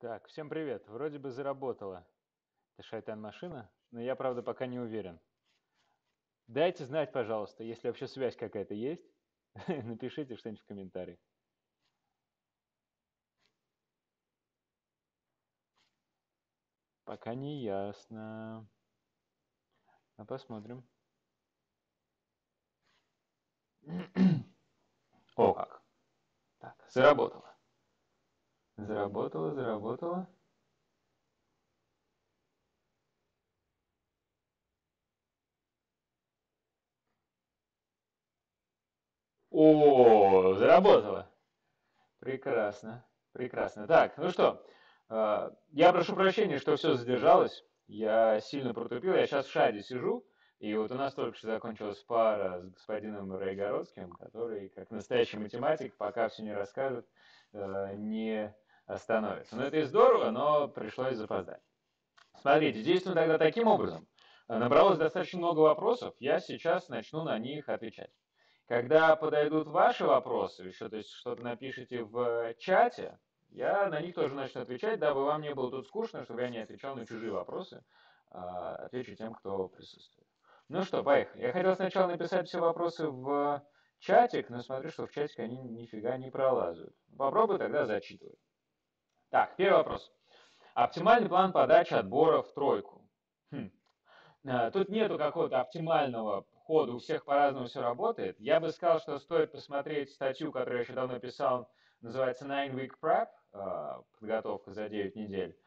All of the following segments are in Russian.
Так, всем привет. Вроде бы заработала эта шайтан-машина, но я, правда, пока не уверен. Дайте знать, пожалуйста, если вообще связь какая-то есть. Напишите что-нибудь в комментариях. Пока не ясно. А посмотрим. О как. Так, заработало. Заработало. О, заработало. Прекрасно. Прекрасно. Так, ну что, я прошу прощения, что все задержалось. Я сильно протупил. Я сейчас в шаде сижу. И вот у нас только что закончилась пара с господином Райгородским, который, как настоящий математик, пока все не расскажет, не остановится. Но это и здорово, но пришлось запоздать. Смотрите, действуем тогда таким образом. Набралось достаточно много вопросов, я сейчас начну на них отвечать. Когда подойдут ваши вопросы, еще, то есть что-то напишите в чате, я на них тоже начну отвечать, дабы вам не было тут скучно, чтобы я не отвечал на чужие вопросы, отвечу тем, кто присутствует. Ну что, поехали. Я хотел сначала написать все вопросы в чатик, но смотрю, что в чатик они нифига не пролазают. Попробую тогда зачитывать. Так, первый вопрос. Оптимальный план подачи отбора в тройку. Хм. Тут нету какого-то оптимального хода, у всех по-разному все работает. Я бы сказал, что стоит посмотреть статью, которую я еще давно писал, называется Nine Week Prep, подготовка за 9 недель.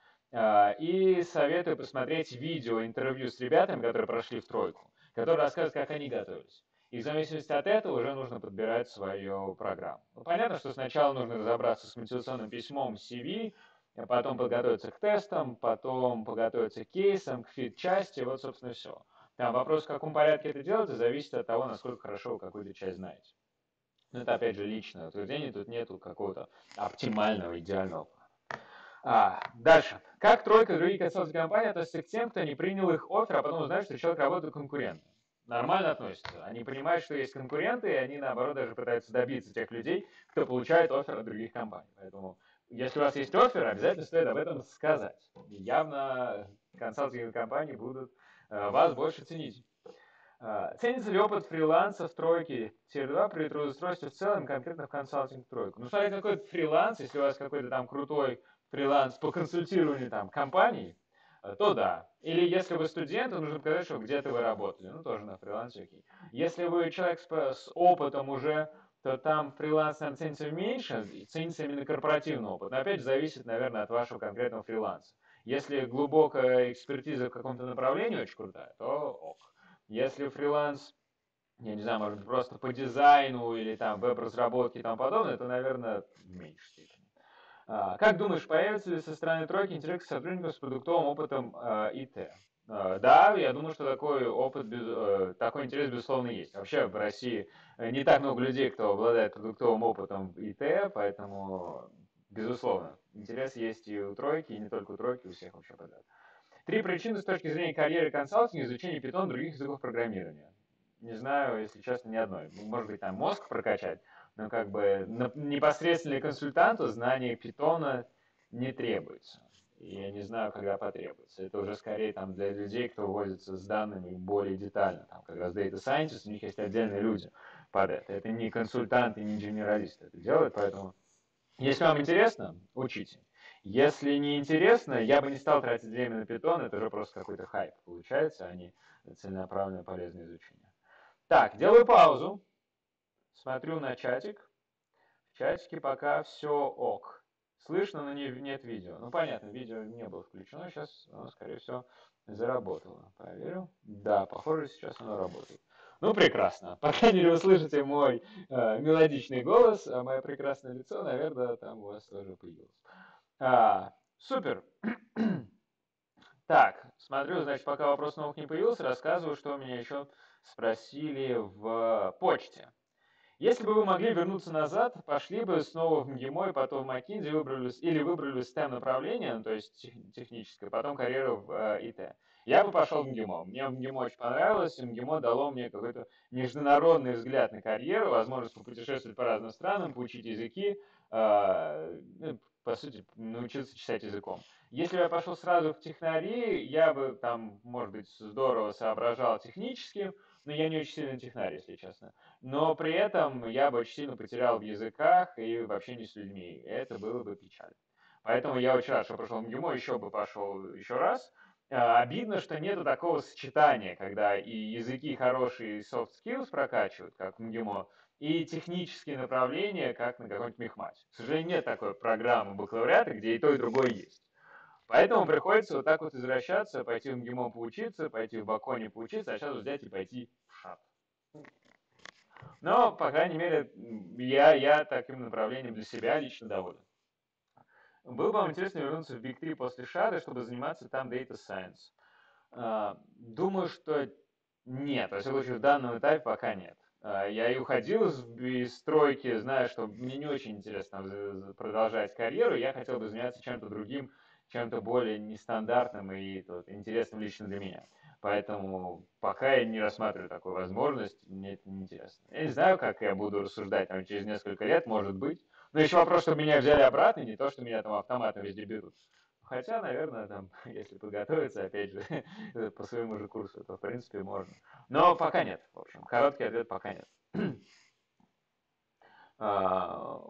И советую посмотреть видео, интервью с ребятами, которые прошли в тройку, которые рассказывают, как они готовились. И в зависимости от этого уже нужно подбирать свою программу. Ну, понятно, что сначала нужно разобраться с мотивационным письмом, CV, а потом подготовиться к тестам, потом подготовиться к кейсам, к фит-части, вот, собственно, все. Там вопрос, в каком порядке это делать, зависит от того, насколько хорошо вы какую-то часть знаете. Но это, опять же, личное утверждение, тут нету какого-то оптимального, идеального плана. Дальше. Как тройка и другие консалтинговые компании относятся к тем, кто не принял их оффер, а потом узнает, что человек работает конкурентом? Нормально относятся. Они понимают, что есть конкуренты, и они, наоборот, даже пытаются добиться тех людей, кто получает оффер от других компаний. Поэтому, если у вас есть оффер, обязательно стоит об этом сказать. И явно консалтинговые компании будут вас больше ценить. Ценится ли опыт фриланса в тройке Тир-2 при трудоустройстве в целом, конкретно в консалтинг тройку? Ну, смотрите, какой-то фриланс, если у вас какой-то там крутой фриланс по консультированию там компаний, то да. Или если вы студент, то нужно показать, что где-то вы работали. Ну, тоже на фрилансе, окей. Если вы человек с опытом уже, то там фриланс, наверное, ценится меньше, ценится именно корпоративный опыт. Но опять же, зависит, наверное, от вашего конкретного фриланса. Если глубокая экспертиза в каком-то направлении очень крутая, то ок. Если фриланс, я не знаю, может быть, просто по дизайну или там веб-разработке и тому подобное, то, наверное, в меньшей степени. Как думаешь, появится ли со стороны тройки интерес к сотрудникам с продуктовым опытом ИТ? Да, я думаю, что такой опыт, такой интерес, безусловно, есть. Вообще в России не так много людей, кто обладает продуктовым опытом в ИТ, поэтому, безусловно, интерес есть и у тройки, и не только у тройки, у всех вообще подряд. Три причины с точки зрения карьеры консалтинга, изучения питон, других языков программирования. Не знаю, если честно, ни одной. Может быть, там мозг прокачать, но как бы непосредственно консультанту знание питона не требуется. И я не знаю, когда потребуется. Это уже скорее там для людей, кто возится с данными более детально. Там как раз Data Scientist, у них есть отдельные люди под это. Это не консультанты, не генералисты это делают, поэтому если вам интересно, учите. Если не интересно, я бы не стал тратить время на питон, это уже просто какой-то хайп получается, а не целенаправленное полезное изучение. Так, делаю паузу, смотрю на чатик. В чатике пока все ок. Слышно, но нет видео. Ну, понятно, видео не было включено, сейчас оно, скорее всего, заработало. Проверю. Да, похоже, сейчас оно работает. Ну, прекрасно. По крайней мере, вы слышите мой мелодичный голос, а мое прекрасное лицо, наверное, там у вас тоже появилось. Супер. Так, смотрю, значит, пока вопрос новых не появился, рассказываю, что меня еще спросили в почте. Если бы вы могли вернуться назад, пошли бы снова в МГИМО и потом в McKinsey, выбрали бы STEM направление, ну, то есть техническое, потом карьеру в ИТ. Я бы пошел в МГИМО. Мне в МГИМО очень понравилось, и МГИМО дало мне какой-то международный взгляд на карьеру, возможность попутешествовать по разным странам, поучить языки, по сути, научился читать языком. Если бы я пошел сразу в технари, я бы там, может быть, здорово соображал технически, но я не очень сильный технарь, если честно. Но при этом я бы очень сильно потерял в языках и в общении с людьми. И это было бы печально. Поэтому я очень рад, что пошел в МГИМО, еще бы пошел еще раз. Обидно, что нету такого сочетания, когда и языки хорошие, и soft skills прокачивают, как в МГИМО, и технические направления, как на какой-нибудь мехмате. К сожалению, нет такой программы бакалавриата, где и то, и другое есть. Поэтому приходится вот так вот извращаться, пойти в МГИМО поучиться, пойти в Баконе поучиться, а сейчас вот взять и пойти в ШАТ. Но, по крайней мере, я таким направлением для себя лично доволен. Было бы вам интересно вернуться в Big 3 после ШАТа, чтобы заниматься там Data Science. Думаю, что нет, во всяком случае, в данном этапе пока нет. Я и уходил из стройки, зная, что мне не очень интересно продолжать карьеру, я хотел бы заняться чем-то другим, чем-то более нестандартным и интересным лично для меня. Поэтому пока я не рассматриваю такую возможность, мне это не интересно. Я не знаю, как я буду рассуждать там, через несколько лет, может быть. Но еще вопрос, чтобы меня взяли обратно, не то, что меня там автоматом везде берут. Хотя, наверное, там, если подготовиться, опять же, по своему же курсу, то в принципе можно. Но пока нет, в общем. Короткий ответ пока нет. А,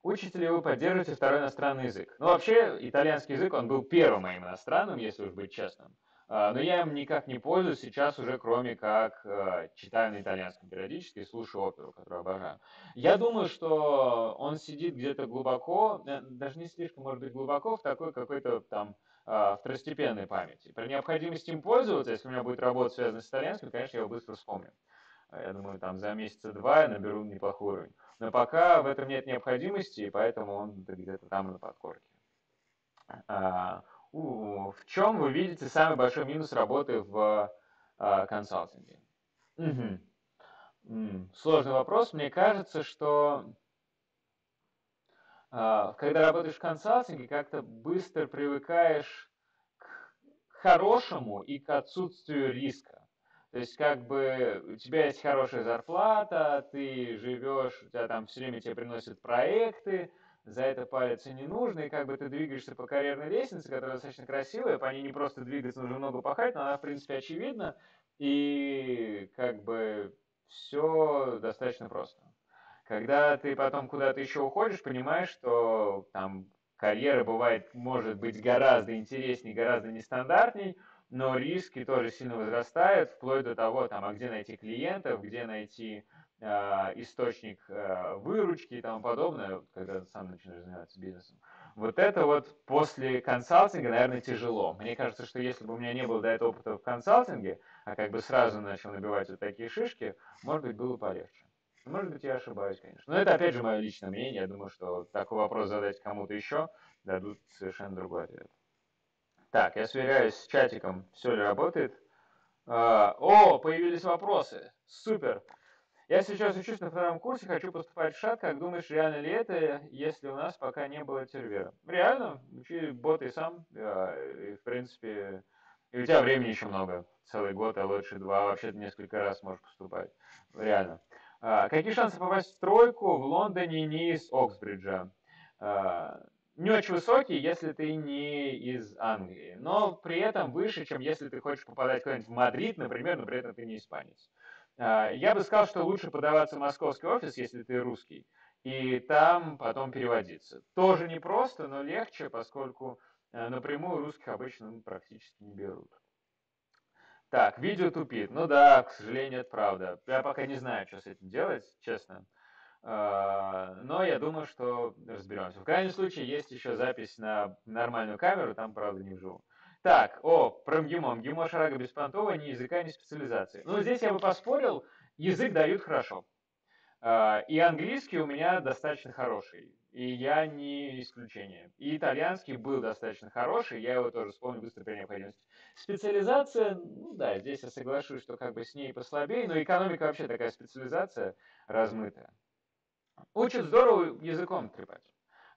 Учите ли вы поддерживаете второй иностранный язык? Ну, вообще, итальянский язык, он был первым моим иностранным, если уж быть честным. Но я им никак не пользуюсь сейчас уже, кроме как читаю на итальянском периодически и слушаю оперу, которую обожаю. Я думаю, что он сидит где-то глубоко, даже не слишком, может быть, глубоко, в такой какой-то там второстепенной памяти. При необходимости им пользоваться, если у меня будет работа, связанная с итальянским, конечно, я его быстро вспомню. Я думаю, там за месяца два я наберу неплохой уровень. Но пока в этом нет необходимости, и поэтому он где-то там на подкорке. В чем вы видите самый большой минус работы в консалтинге? Сложный вопрос. Мне кажется, что когда работаешь в консалтинге, как-то быстро привыкаешь к хорошему и к отсутствию риска. То есть, как бы, у тебя есть хорошая зарплата, ты живешь, у тебя там все время тебе приносят проекты, за это палиться не нужно, и как бы ты двигаешься по карьерной лестнице, которая достаточно красивая, по ней не просто двигаться, нужно много пахать, но она, в принципе, очевидна, и как бы все достаточно просто. Когда ты потом куда-то еще уходишь, понимаешь, что там карьера бывает, может быть гораздо интереснее, гораздо нестандартней, но риски тоже сильно возрастают, вплоть до того, там, а где найти клиентов, где найти источник выручки и тому подобное, когда ты сам начинаешь заниматься бизнесом. Вот это вот после консалтинга, наверное, тяжело. Мне кажется, что если бы у меня не было до этого опыта в консалтинге, а как бы сразу начал набивать вот такие шишки, может быть, было полегче. Может быть, я ошибаюсь, конечно. Но это, опять же, мое личное мнение. Я думаю, что такой вопрос задать кому-то еще, дадут совершенно другой ответ. Так, я сверяюсь с чатиком, все ли работает. Появились вопросы. Супер. Я сейчас учусь на втором курсе, хочу поступать в ШАТ. Как думаешь, реально ли это, если у нас пока не было сервера? Реально. Учи боты сам. И, в принципе, и у тебя времени еще много. Целый год, а лучше два. Вообще-то несколько раз можешь поступать. Реально. Какие шансы попасть в тройку в Лондоне не из Оксбриджа? Не очень высокие, если ты не из Англии, но при этом выше, чем если ты хочешь попадать куда-нибудь в Мадрид, например, но при этом ты не испанец. Я бы сказал, что лучше подаваться в московский офис, если ты русский, и там потом переводиться. Тоже непросто, но легче, поскольку напрямую русских обычно практически не берут. Так, видео тупит. Ну да, к сожалению, это правда. Я пока не знаю, что с этим делать, честно. Но я думаю, что разберемся. В крайнем случае, есть еще запись на нормальную камеру, там, правда, не вживую. Так, про МГИМО. МГИМО Шарага Беспонтова, ни языка, ни специализации. Ну, здесь я бы поспорил, язык дают хорошо. И английский у меня достаточно хороший, и я не исключение. И итальянский был достаточно хороший, я его тоже вспомню быстро при необходимости. Специализация, ну да, здесь я соглашусь, что как бы с ней послабее, но экономика вообще такая специализация размытая. Учат здорово языком трепать.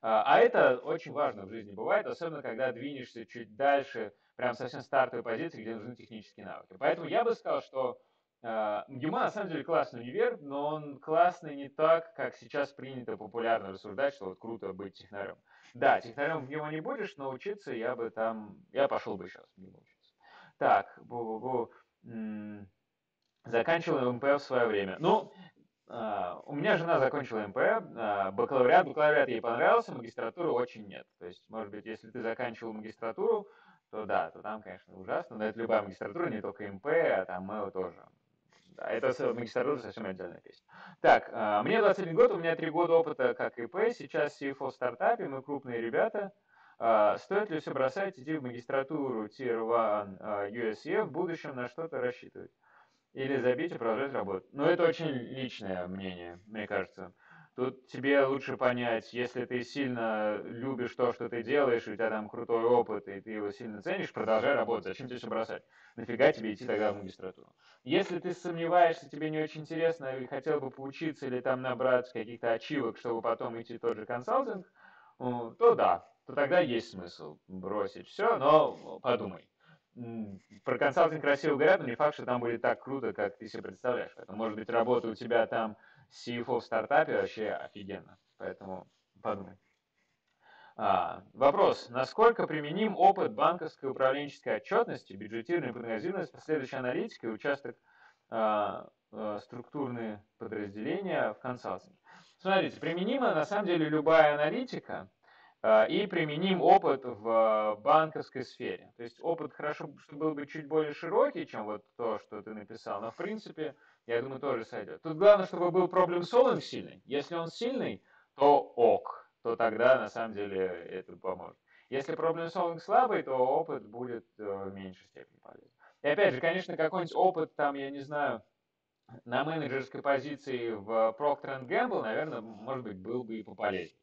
А это очень важно в жизни бывает, особенно когда двинешься чуть дальше, прям совсем стартовой позиции, где нужны технические навыки. Поэтому я бы сказал, что МГИМО на самом деле классный универ, но он классный не так, как сейчас принято популярно рассуждать, что вот круто быть технарем. Да, технарем в него не будешь, но учиться я пошел бы сейчас в него учиться. Так, заканчивал МП в свое время. Ну, у меня жена закончила МП, бакалавриат ей понравился, магистратуру очень нет. То есть, может быть, если ты заканчивал магистратуру, то да, то там, конечно, ужасно, но это любая магистратура, не только МП, а там МЭО тоже. Да, это магистратура совсем отдельная песня. Так, мне 21 год, у меня 3 года опыта как ИП, сейчас CFO в стартапе, мы крупные ребята. Стоит ли все бросать, идти в магистратуру Tier 1 USE, в будущем на что-то рассчитывать? Или забить и продолжать работать. Но это очень личное мнение, мне кажется. Тут тебе лучше понять, если ты сильно любишь то, что ты делаешь, и у тебя там крутой опыт, и ты его сильно ценишь, продолжай работать. Зачем тебе все бросать? Нафига тебе идти тогда в магистратуру? Если ты сомневаешься, тебе не очень интересно, и хотел бы поучиться или там набрать каких-то ачивок, чтобы потом идти в тот же консалтинг, то да, то тогда есть смысл бросить все, но подумай. Про консалтинг красиво говорят, но не факт, что там будет так круто, как ты себе представляешь. Поэтому, может быть, работа у тебя там CFO в стартапе вообще офигенно. Поэтому подумай. Вопрос. Насколько применим опыт банковской управленческой отчетности, бюджетированной прогнозированность, последующей аналитики, участок структурные подразделения в консалтинге? Смотрите, применима на самом деле любая аналитика, и применим опыт в банковской сфере. То есть опыт хорошо, чтобы был бы чуть более широкий, чем вот то, что ты написал, но в принципе, я думаю, тоже сойдет. Тут главное, чтобы был проблем-солвинг сильный. Если он сильный, то ок, то тогда на самом деле это поможет. Если проблем-солвинг слабый, то опыт будет в меньшей степени полезен. И опять же, конечно, какой-нибудь опыт там, я не знаю, на менеджерской позиции в Procter Gamble, наверное, может быть, был бы и пополезнее.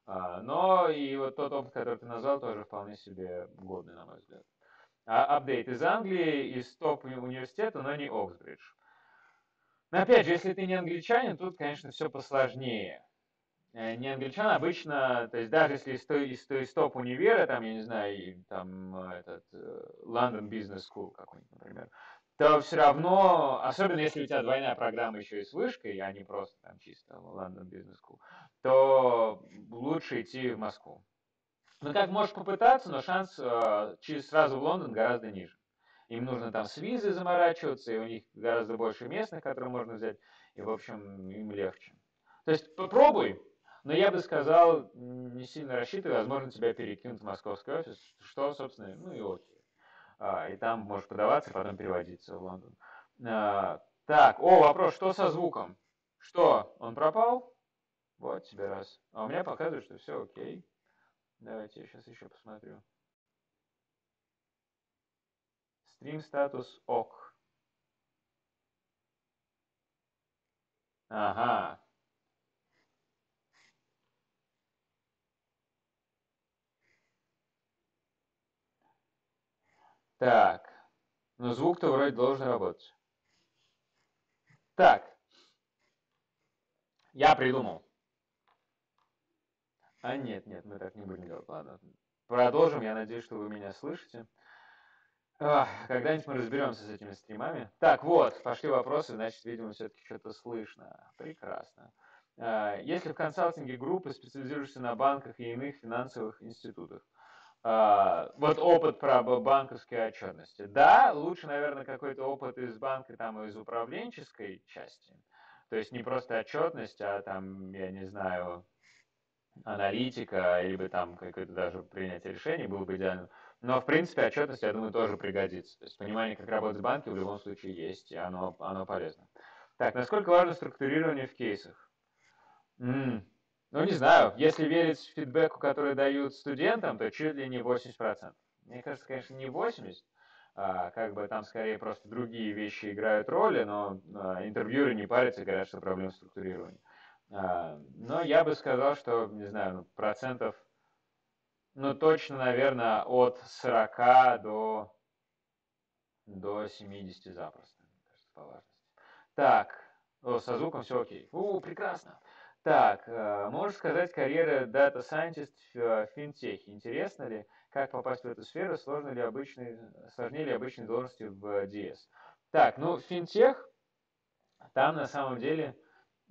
Но и вот тот опыт, который ты назвал, тоже вполне себе годный, на мой взгляд. Апдейт из Англии, из топ-университета, но не Оксбридж. Но опять же, если ты не англичанин, тут, конечно, все посложнее. Не англичан обычно, то есть даже если из топ-универа, там, я не знаю, там этот London Business School какой-нибудь, например, то все равно, особенно если у тебя двойная программа еще и с вышкой, а не просто там чисто London Business School, то лучше идти в Москву. Ну, как можешь попытаться, но шанс через сразу в Лондон гораздо ниже. Им нужно там с визой заморачиваться, и у них гораздо больше местных, которые можно взять, и, в общем, им легче. То есть попробуй, но я бы сказал, не сильно рассчитывай, возможно, тебя перекинут в московский офис, что, собственно, ну и окей. И там можешь подаваться, потом переводиться в Лондон. Так, вопрос, что со звуком? Что, он пропал? Вот тебе раз. А у меня показывает, что все окей. Давайте я сейчас еще посмотрю. Стрим статус ок. Ага. Так. Ну звук-то вроде должен работать. Так. Я придумал. Нет, нет, мы так не будем делать. Ладно. Продолжим. Я надеюсь, что вы меня слышите. Когда-нибудь мы разберемся с этими стримами. Так, вот, пошли вопросы, значит, видимо, все-таки что-то слышно. Прекрасно. Если в консалтинге группы специализируешься на банках и иных финансовых институтах, вот опыт про банковской отчетности. Да, лучше, наверное, какой-то опыт из банка, там, из управленческой части. То есть не просто отчетность, а там, я не знаю, аналитика, либо там какое-то даже принятие решений было бы идеально. Но, в принципе, отчетность, я думаю, тоже пригодится. То есть понимание, как работать банки, в любом случае есть, и оно полезно. Так, насколько важно структурирование в кейсах? Ну, не знаю, если верить фидбэку, который дают студентам, то чуть ли не 80%. Мне кажется, конечно, не 80%, как бы там скорее просто другие вещи играют роли, но интервьюеры не парятся и говорят, что проблема структурирования. Но я бы сказал, что, не знаю, процентов, ну, точно, наверное, от 40 до 70 запросто, мне кажется, по важности. Так, со звуком все окей. Прекрасно. Так, можешь сказать, карьера Data Scientist в финтехе. Интересно ли, как попасть в эту сферу, сложнее ли обычные должности в DS? Так, ну, финтех, там на самом деле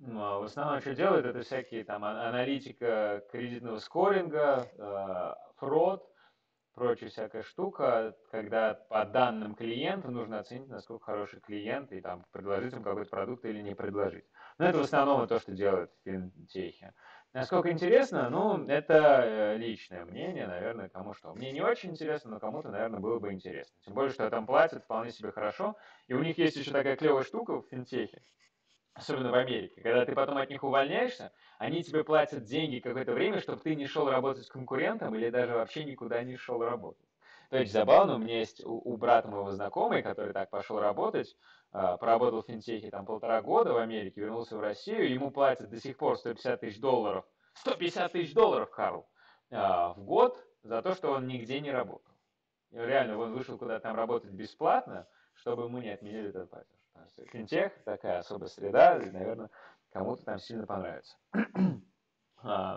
В основном, что делают, это всякие там аналитика кредитного скоринга, фрод, прочая всякая штука, когда по данным клиента нужно оценить, насколько хороший клиент, и там предложить ему какой-то продукт или не предложить. Но это в основном то, что делают финтехи. Насколько интересно, ну, это личное мнение, наверное, кому что. Мне не очень интересно, но кому-то, наверное, было бы интересно. Тем более, что там платят вполне себе хорошо. И у них есть еще такая клевая штука в финтехе, особенно в Америке, когда ты потом от них увольняешься, они тебе платят деньги какое-то время, чтобы ты не шел работать с конкурентом или даже вообще никуда не шел работать. То есть забавно, у меня есть у брата моего знакомый, который так пошел работать, проработал в финтехе там 1,5 года в Америке, вернулся в Россию, ему платят до сих пор 150 тысяч долларов, 150 тысяч долларов, Карл, в год за то, что он нигде не работал. И реально, он вышел куда-то там работать бесплатно, чтобы ему не отменили этот платеж. Потому что финтех такая особая среда, и, наверное, кому-то там сильно понравится.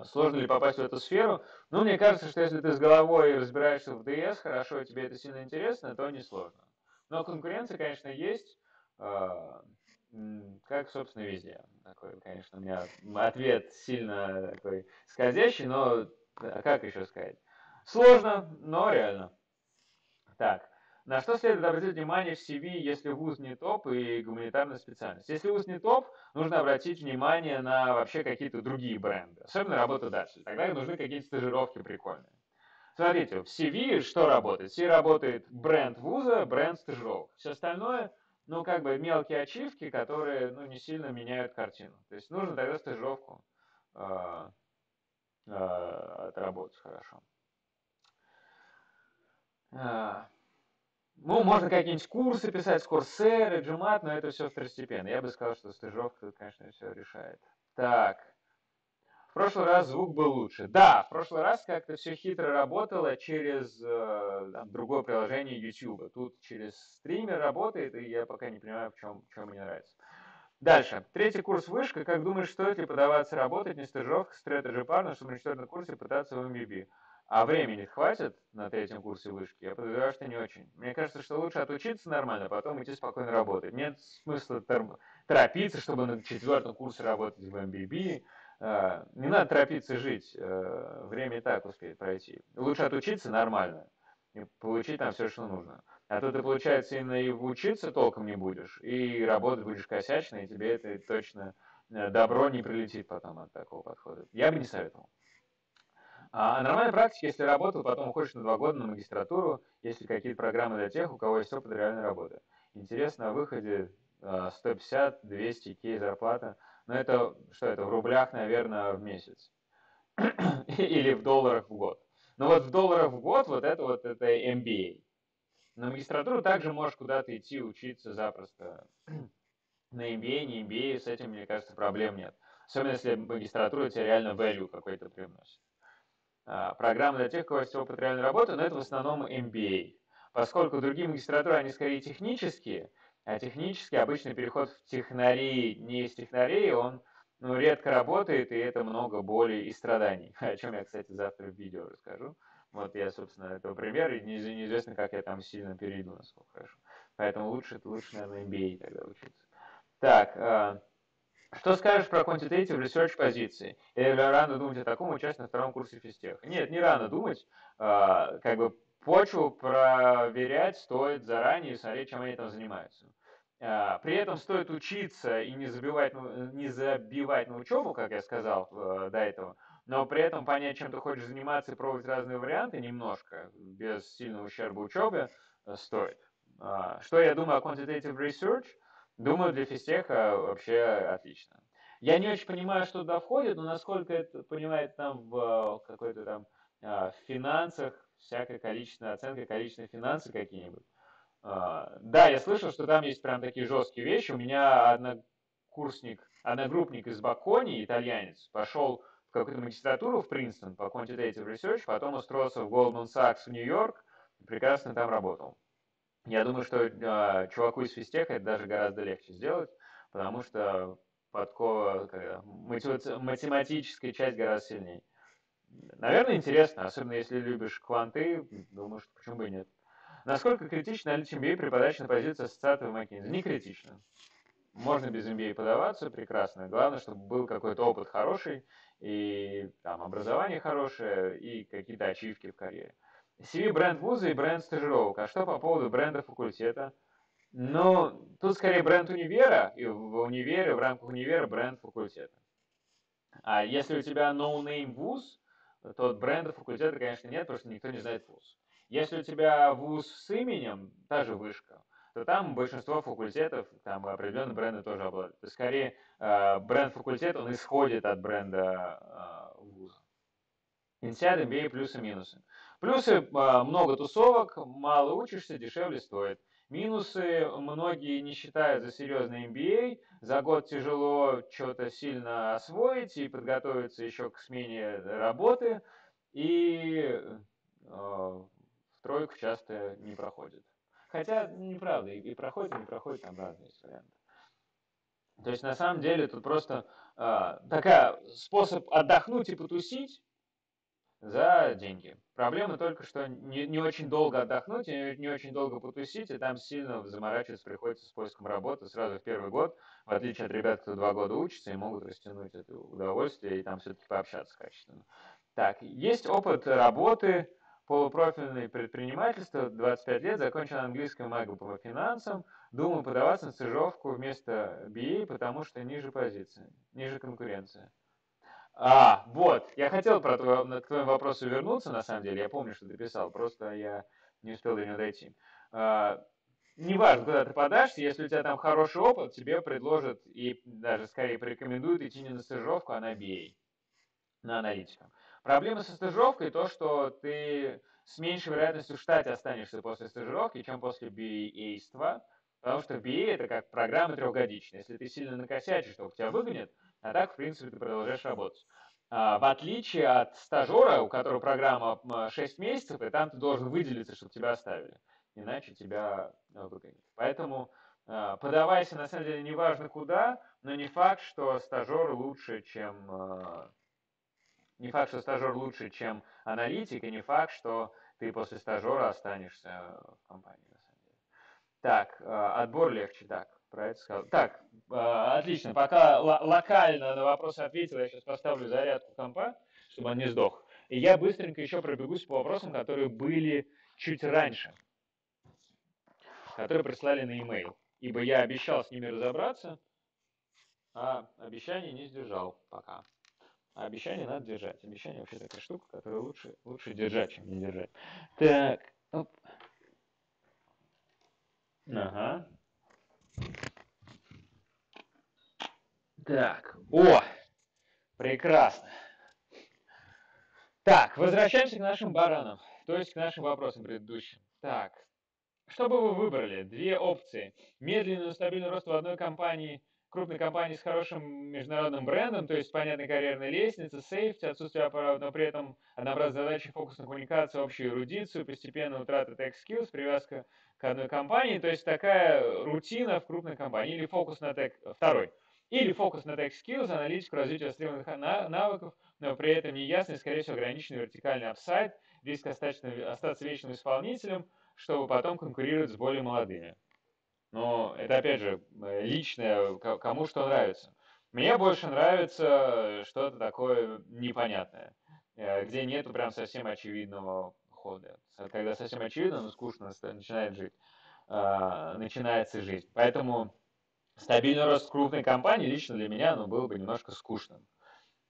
Сложно ли попасть в эту сферу? Ну, мне кажется, что если ты с головой разбираешься в DS, хорошо, и тебе это сильно интересно, то несложно. Но конкуренция, конечно, есть, как, собственно, везде. Такой, конечно, у меня ответ сильно такой скользящий, но как еще сказать? Сложно, но реально. Так, на что следует обратить внимание в CV, если вуз не топ и гуманитарная специальность? Если вуз не топ, нужно обратить внимание на вообще какие-то другие бренды, особенно работодатели. Тогда нужны какие-то стажировки прикольные. Смотрите, в CV что работает? В CV работает бренд вуза, бренд стажировок. Все остальное, ну, как бы мелкие ачивки, которые, ну, не сильно меняют картину. То есть нужно тогда стажировку э, отработать хорошо. Ну, можно какие-нибудь курсы писать с Coursera, GMAT, но это все второстепенно. Я бы сказал, что стажировка, конечно, все решает. Так, в прошлый раз звук был лучше. Да, в прошлый раз как-то все хитро работало через другое приложение YouTube. Тут через стример работает, и я пока не понимаю, в чем мне нравится. Дальше. Третий курс вышка. Как думаешь, стоит ли подаваться работать, не стажировка, Strategy Partner, чтобы на четвертом курсе пытаться в MBB? А времени хватит на третьем курсе вышки? Я подозреваю, что не очень. Мне кажется, что лучше отучиться нормально, а потом идти спокойно работать. Нет смысла торопиться, чтобы на четвертом курсе работать в MBB. Не надо торопиться жить. Время и так успеет пройти. Лучше отучиться нормально и получить там все, что нужно. А то ты, получается, именно и учиться толком не будешь, и работать будешь косячно, и тебе это точно добро не прилетит потом от такого подхода. Я бы не советовал. А нормальная практика, если работал, потом уходишь на 2 года на магистратуру, если какие-то программы для тех, у кого есть опыт реальной работы. Интересно, на выходе 150-200 кей зарплата, но это, что это, в рублях, наверное, в месяц. Или в долларах в год. Но вот в долларах в год вот это MBA. На магистратуру также можешь куда-то идти учиться запросто. На MBA, не MBA, с этим, мне кажется, проблем нет. Особенно если магистратура тебе реально value какой-то приносит. Программы для тех, у кого есть опыт реальной работы, но это в основном MBA. Поскольку другие магистратуры, они скорее технические, а технический обычный переход в технари, не из технарей, он ну, редко работает, и это много боли и страданий. О чем я, кстати, завтра в видео расскажу. Вот я, собственно, этого пример, и неизвестно, как я там сильно перейду, насколько хорошо. Поэтому лучше, наверное, MBA тогда учиться. Так, что скажешь про quantitative research позиции? Или рано думать о таком, участь на втором курсе физтеха? Нет, не рано думать. Как бы почву проверять стоит заранее и смотреть, чем они там занимаются. При этом стоит учиться и не забивать на учебу, как я сказал до этого, но при этом понять, чем ты хочешь заниматься и пробовать разные варианты немножко, без сильного ущерба учебе, стоит. Что я думаю о quantitative research? Думаю, для физтеха вообще отлично. Я не очень понимаю, что туда входит, но насколько это понимает там в какой-то там финансах, всякая количественная оценка, количественные финансы какие-нибудь. Да, я слышал, что там есть прям такие жесткие вещи. У меня одногруппник из Бакони, итальянец, пошел в какую-то магистратуру в Принстон по quantitative research, потом устроился в Goldman Sachs в Нью-Йорк и прекрасно там работал. Я думаю, что чуваку из физтеха это даже гораздо легче сделать, потому что математическая часть гораздо сильнее. Наверное, интересно, особенно если любишь кванты, думаю, что почему бы и нет. Насколько критично наличие MBA при подаче на позицию ассоциата в McKinsey? Не критично. можно без MBA подаваться прекрасно. Главное, чтобы был какой-то опыт хороший, и там образование хорошее, и какие-то ачивки в карьере. CV бренд вуза и бренд стажировок. А что по поводу бренда факультета? Ну, тут скорее бренд универа, и в универе, в рамках универа бренд факультета. А если у тебя no-name вуз, то бренда факультета, конечно, нет, потому что никто не знает вуз. Если у тебя вуз с именем, та же вышка, то там большинство факультетов, там определенные бренды тоже обладают. То есть, скорее, бренд факультета, он исходит от бренда вуза. INSEAD, MBA, плюсы и минусы. Плюсы много тусовок, мало учишься, дешевле стоит. Минусы многие не считают за серьезный MBA, за год тяжело что-то сильно освоить и подготовиться еще к смене работы, и в тройку часто не проходит. Хотя, неправда, и проходит, и не проходит, там разные есть варианты. То есть, на самом деле, тут просто такая способ отдохнуть и потусить, за деньги. Проблема только, что не очень долго отдохнуть, не очень долго потусить, и там сильно заморачиваться приходится с поиском работы сразу в первый год, в отличие от ребят, кто 2 года учится и могут растянуть это удовольствие и там все-таки пообщаться качественно. Так, есть опыт работы, полупрофильное предпринимательство, 25 лет, закончил английское МЭГУ по финансам, думаю подаваться на стажировку вместо BA, потому что ниже позиции, ниже конкуренция. Вот, я хотел к твоему вопросу вернуться, на самом деле, я помню, что ты писал, просто я не успел до него дойти. А, Неважно, куда ты подашься, если у тебя там хороший опыт, тебе предложат и даже скорее порекомендуют идти не на стажировку, а на BA, на аналитика. Проблема со стажировкой то, что ты с меньшей вероятностью в штате останешься после стажировки, чем после BA-ства, потому что BA это как программа трехгодичная. Если ты сильно накосячишь, то тебя выгонят, а так, в принципе, ты продолжаешь работать. В отличие от стажера, у которого программа 6 месяцев, и там ты должен выделиться, чтобы тебя оставили. Иначе тебя выгонят. Поэтому подавайся, на самом деле, неважно куда, но не факт, что стажер лучше, чем не факт, что стажер лучше, чем аналитик, и не факт, что ты после стажера останешься в компании, на самом деле. Так, отбор легче, так, про это сказал. Так, отлично, пока локально на вопросы ответил, я сейчас поставлю зарядку компа, чтобы он не сдох. И я быстренько еще пробегусь по вопросам, которые были чуть раньше, которые прислали на e-mail. Ибо я обещал с ними разобраться, а обещание не сдержал пока. А обещание надо держать. Обещание вообще такая штука, которую лучше держать, чем не держать. Так, оп. Ага. Так, прекрасно. Так, возвращаемся к нашим баранам, то есть к нашим вопросам предыдущим. Так, что бы вы выбрали? Две опции. Медленный, но стабильный рост в одной компании, крупной компании с хорошим международным брендом, то есть понятной карьерной лестнице, сейфти, отсутствие аппарата, но при этом однообразные задачи, фокус на коммуникацию, общую эрудицию, постепенная утрата tech skills, привязка к одной компании, то есть такая рутина в крупной компании. Или фокус на tech, второй. Или фокус на tech skills, аналитику, развитие востребованных навыков, но при этом неясный, скорее всего, ограниченный вертикальный апсайд, риск остаться вечным исполнителем, чтобы потом конкурировать с более молодыми. Но это, опять же, личное, кому что нравится. Мне больше нравится что-то такое непонятное, где нету прям совсем очевидного хода. Когда совсем очевидно, но скучно начинается жизнь. Поэтому стабильный рост крупной компании лично для меня был бы немножко скучным.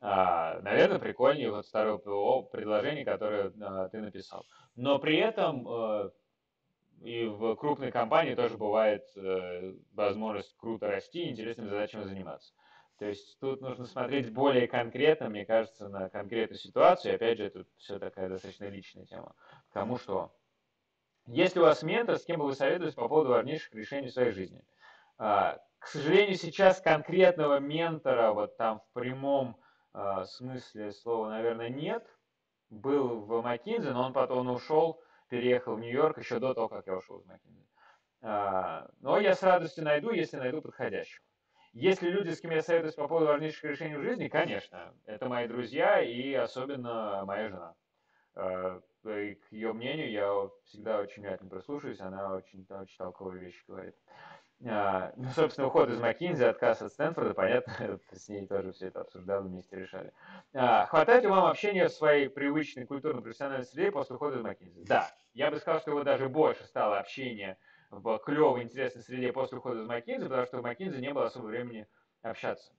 Наверное, прикольнее вот второе предложение, которое ты написал. Но при этом и в крупной компании тоже бывает возможность круто расти и интересными задачами заниматься. То есть тут нужно смотреть более конкретно, мне кажется, на конкретную ситуацию. И опять же, это все такая достаточно личная тема. Кому что. Если у вас ментор, с кем бы вы советовались по поводу важнейших решений в своей жизни? К сожалению, сейчас конкретного ментора, вот там в прямом смысле слова, наверное, нет. Был в McKinsey, но он потом ушел, переехал в Нью-Йорк еще до того, как я ушел из McKinsey. Но я с радостью найду, если найду подходящего. Если люди, с кем я советуюсь по поводу важнейших решений в жизни, конечно, это мои друзья и особенно моя жена. ее мнению я всегда очень внимательно прислушиваюсь, она очень толковые вещи говорит. Ну, собственно, уход из Маккинзи, отказ от Стэнфорда, понятно, с ней тоже все это обсуждал, вместе решали. Хватает ли вам общения в своей привычной культурно-профессиональной среде после ухода из Маккинзи? Да, я бы сказал, что его даже больше стало общения в клевой, интересной среде после ухода из Маккинзи, потому что в Маккинзи не было особо времени общаться.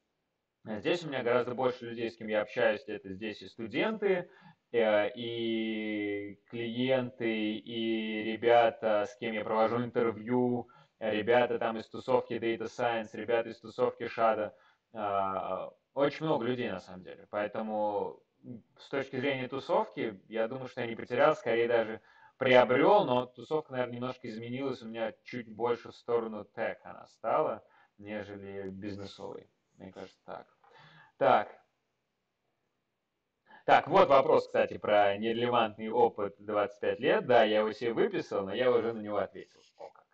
Здесь у меня гораздо больше людей, с кем я общаюсь. Это здесь и студенты, и клиенты, и ребята, с кем я провожу интервью, ребята там из тусовки Data Science, ребята из тусовки Шада. Очень много людей на самом деле. Поэтому с точки зрения тусовки, я думаю, что я не потерял, скорее даже приобрел, но тусовка, наверное, немножко изменилась. У меня чуть больше в сторону тех она стала, нежели бизнесовой. Мне кажется, так. Так. Так, вот вопрос, кстати, про нерелевантный опыт 25 лет. Да, я его себе выписал, но я уже на него ответил. О, как.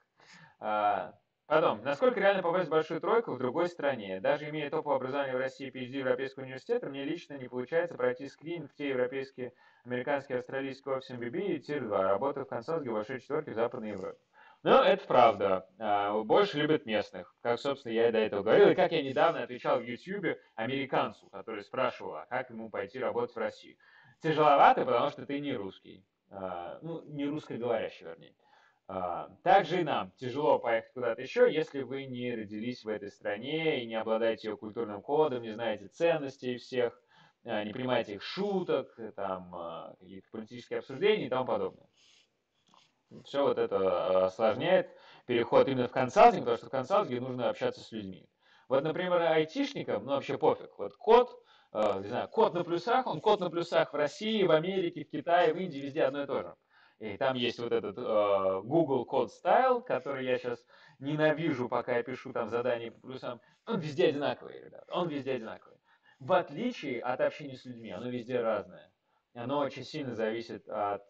А, Потом, насколько реально попасть в большую тройку в другой стране? Даже имея топовое образование в России и PhD Европейского университета, мне лично не получается пройти скрининг в те европейские, американские, австралийские офисы MBB и Tier 2, работаю в консалтинге в большой четверке в Западной Европе. Ну, это правда. Больше любят местных. Как, собственно, я и до этого говорил. И как я недавно отвечал в YouTube американцу, который спрашивал, а как ему пойти работать в Россию. Тяжеловато, потому что ты не русский. Ну, не русскоговорящий, вернее. Также и нам тяжело поехать куда-то еще, если вы не родились в этой стране и не обладаете ее культурным кодом, не знаете ценностей всех, не понимаете их шуток, там, каких-то политических обсуждений и тому подобное. Все вот это осложняет переход именно в консалтинг, потому что в консалтинге нужно общаться с людьми. Вот, например, айтишникам, ну вообще пофиг, вот код, не знаю, код на плюсах, он код на плюсах в России, в Америке, в Китае, в Индии, везде одно и то же. И там есть вот этот Google Code Style, который я сейчас ненавижу, пока я пишу там задания по плюсам. Он везде одинаковый, ребят, он везде одинаковый. В отличие от общения с людьми, оно везде разное. Оно очень сильно зависит от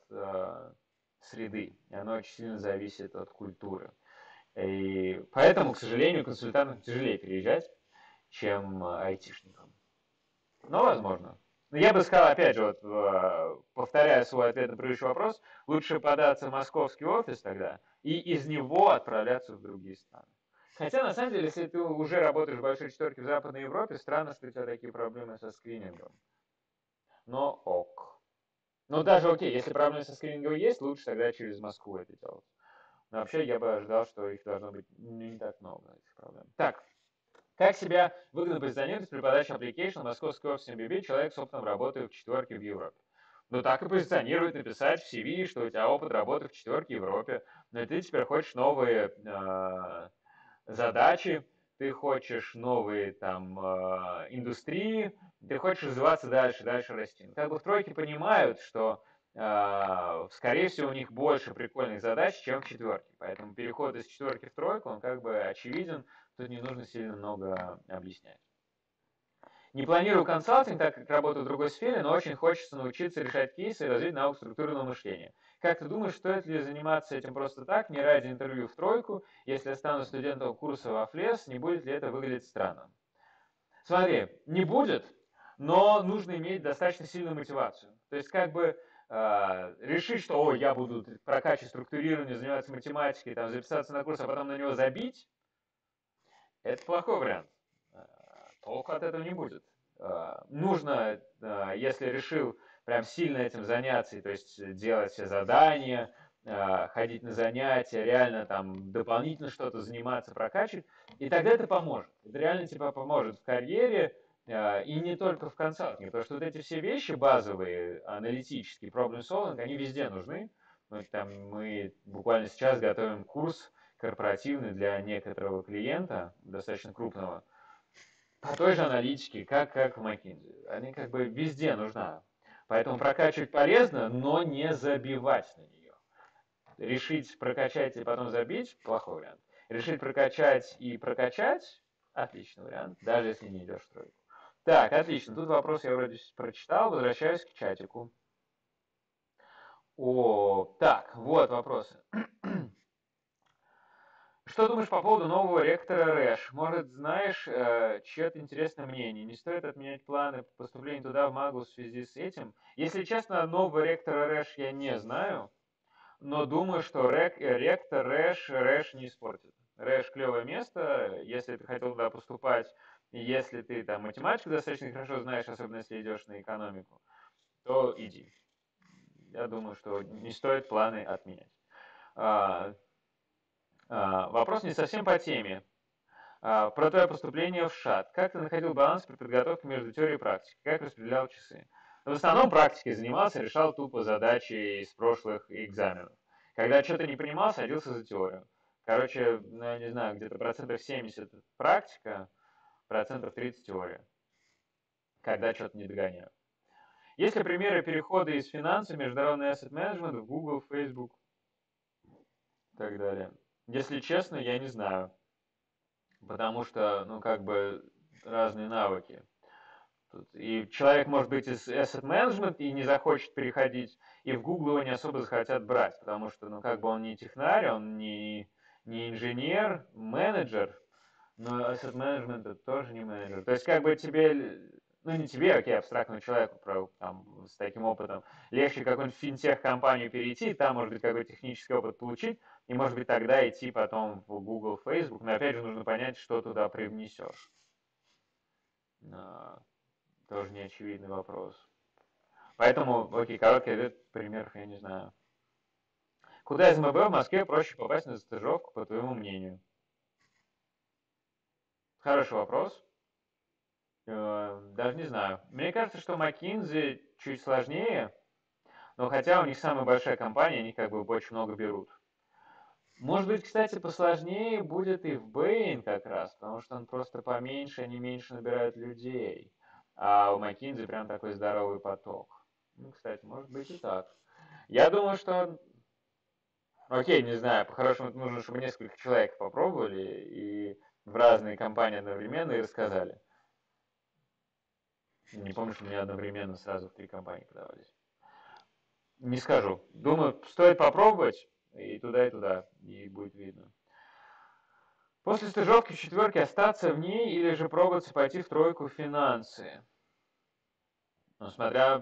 среды, и оно очень сильно зависит от культуры. И поэтому, к сожалению, консультантам тяжелее переезжать, чем айтишникам. Но возможно. Но я бы сказал, опять же, вот, повторяя свой ответ на предыдущий вопрос, лучше податься в московский офис тогда и из него отправляться в другие страны. Хотя, на самом деле, если ты уже работаешь в большой четверке в Западной Европе, странно, что у тебя такие проблемы со скринингом. Но ок. Ну, даже окей, если проблемы со скринингом есть, лучше тогда через Москву это делать. Но вообще я бы ожидал, что их должно быть не так много, этих проблем. Так, как себя выгодно позиционировать при подаче application в московский офис MBB человек с опытом работы в четверке в Европе? Ну, так и позиционировать, написать в CV, что у тебя опыт работы в четверке в Европе, но ты теперь хочешь новые задачи, ты хочешь новые там индустрии, ты хочешь развиваться дальше, дальше расти. Как бы в тройке понимают, что скорее всего у них больше прикольных задач, чем в четверке. Поэтому переход из четверки в тройку, он как бы очевиден, тут не нужно сильно много объяснять. Не планирую консалтинг, так как работаю в другой сфере, но очень хочется научиться решать кейсы и развить навык структурного мышления. Как ты думаешь, стоит ли заниматься этим просто так, не ради интервью в тройку, если я стану студентом курса во ФЛЕС, не будет ли это выглядеть странно? Смотри, не будет, но нужно иметь достаточно сильную мотивацию. То есть как бы решить, что о, я буду прокачивать структурирование, заниматься математикой, там, записаться на курс, а потом на него забить, это плохой вариант. Толку от этого не будет. Нужно, если решил прям сильно этим заняться, то есть делать все задания, ходить на занятия, реально там дополнительно что-то заниматься, прокачивать, и тогда это поможет. Это реально тебе поможет в карьере, и не только в консалтинге, потому что вот эти все вещи базовые, аналитические, problem solving, они везде нужны. Мы буквально сейчас готовим курс корпоративный для некоторого клиента, достаточно крупного, по той же аналитике, как в McKinsey. Они как бы везде нужна. Поэтому прокачивать полезно, но не забивать на нее. Решить прокачать и потом забить – плохой вариант. Решить прокачать и прокачать – отличный вариант, даже если не идешь в тройку. Так, отлично. Тут вопрос я вроде прочитал. Возвращаюсь к чатику. Так, вот вопросы. Что думаешь по поводу нового ректора РЭШ? Может, знаешь чье-то интересное мнение? Не стоит отменять планы по поступлению туда, в МАГУ, в связи с этим? Если честно, нового ректора РЭШ я не знаю, но думаю, что ректор РЭШ не испортит. РЭШ клевое место, если ты хотел туда поступать, и если ты там математику достаточно хорошо знаешь, особенно если идешь на экономику, то иди. Я думаю, что не стоит планы отменять. А, Вопрос не совсем по теме. Про твое поступление в ШАТ. Как ты находил баланс при подготовке между теорией и практикой? Как распределял часы? В основном практикой занимался, решал тупо задачи из прошлых экзаменов. Когда что-то не понимал, садился за теорию. Короче, ну, я не знаю, где-то процентов 70 практика, процентов 30 теория. Когда что-то не догоняю. Есть ли примеры перехода из финансов, международный asset management в Google, Facebook и так далее? Если честно, я не знаю. Потому что, ну, как бы разные навыки. И человек может быть из asset management и не захочет переходить, и в Google его не особо захотят брать, потому что, ну, как бы он не технарь, он не инженер, менеджер, но asset management это тоже не менеджер. То есть, как бы тебе, ну, не тебе, окей, абстрактному человеку там, с таким опытом, легче какую-нибудь финтех-компанию перейти, там, может быть, какой-то технический опыт получить, и, может быть, тогда идти потом в Google, Facebook, но, опять же, нужно понять, что туда привнесешь. Тоже неочевидный вопрос. Поэтому, окей, короткий ответ, примеров я не знаю. Куда из МБ в Москве проще попасть на стажировку, по твоему мнению? Хороший вопрос. Даже не знаю. Мне кажется, что McKinsey чуть сложнее, но хотя у них самая большая компания, они как бы очень много берут. Может быть, кстати, посложнее будет и в Bain как раз, потому что он просто поменьше, они меньше набирают людей. А у McKinsey прям такой здоровый поток. Ну, кстати, может быть и так. Я думаю, что окей, не знаю, по-хорошему нужно, чтобы несколько человек попробовали и в разные компании одновременно и рассказали. Не помню, что мне одновременно сразу в 3 компании подавались. Не скажу. Думаю, стоит попробовать и туда, и будет видно. После стажировки в четверке остаться в ней или же пробоваться пойти в тройку финансы? Ну, смотря,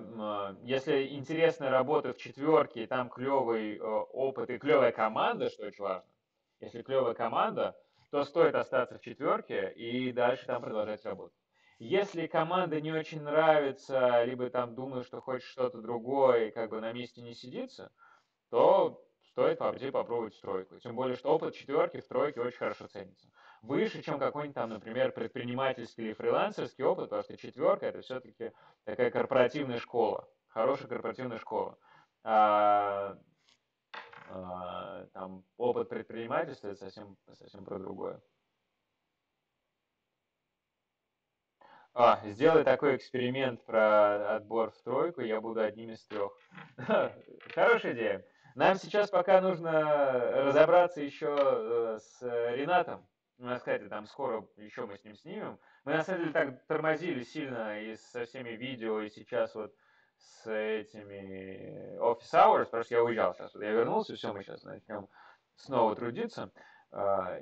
если интересная работа в четверке, и там клевый опыт и клевая команда, что очень важно. Если клевая команда, то стоит остаться в четверке и дальше там продолжать работать. Если команда не очень нравится, либо там думаешь, что хочешь что-то другое, и как бы на месте не сидится, то стоит пойти попробовать в тройку. Тем более, что опыт четверки в тройке очень хорошо ценится. Выше, чем какой-нибудь там, например, предпринимательский или фрилансерский опыт, потому что четверка это все-таки такая корпоративная школа, хорошая корпоративная школа. Там опыт предпринимательства это совсем про другое. Сделай такой эксперимент про отбор в тройку, я буду одним из 3. Хорошая идея. Нам сейчас пока нужно разобраться еще с Ренатом. У нас, кстати, там скоро еще мы с ним снимем. Мы на самом деле так тормозили сильно и со всеми видео, и сейчас вот с этими office hours, потому что я уезжал сейчас. Вот я вернулся, все, мы сейчас начнем снова трудиться.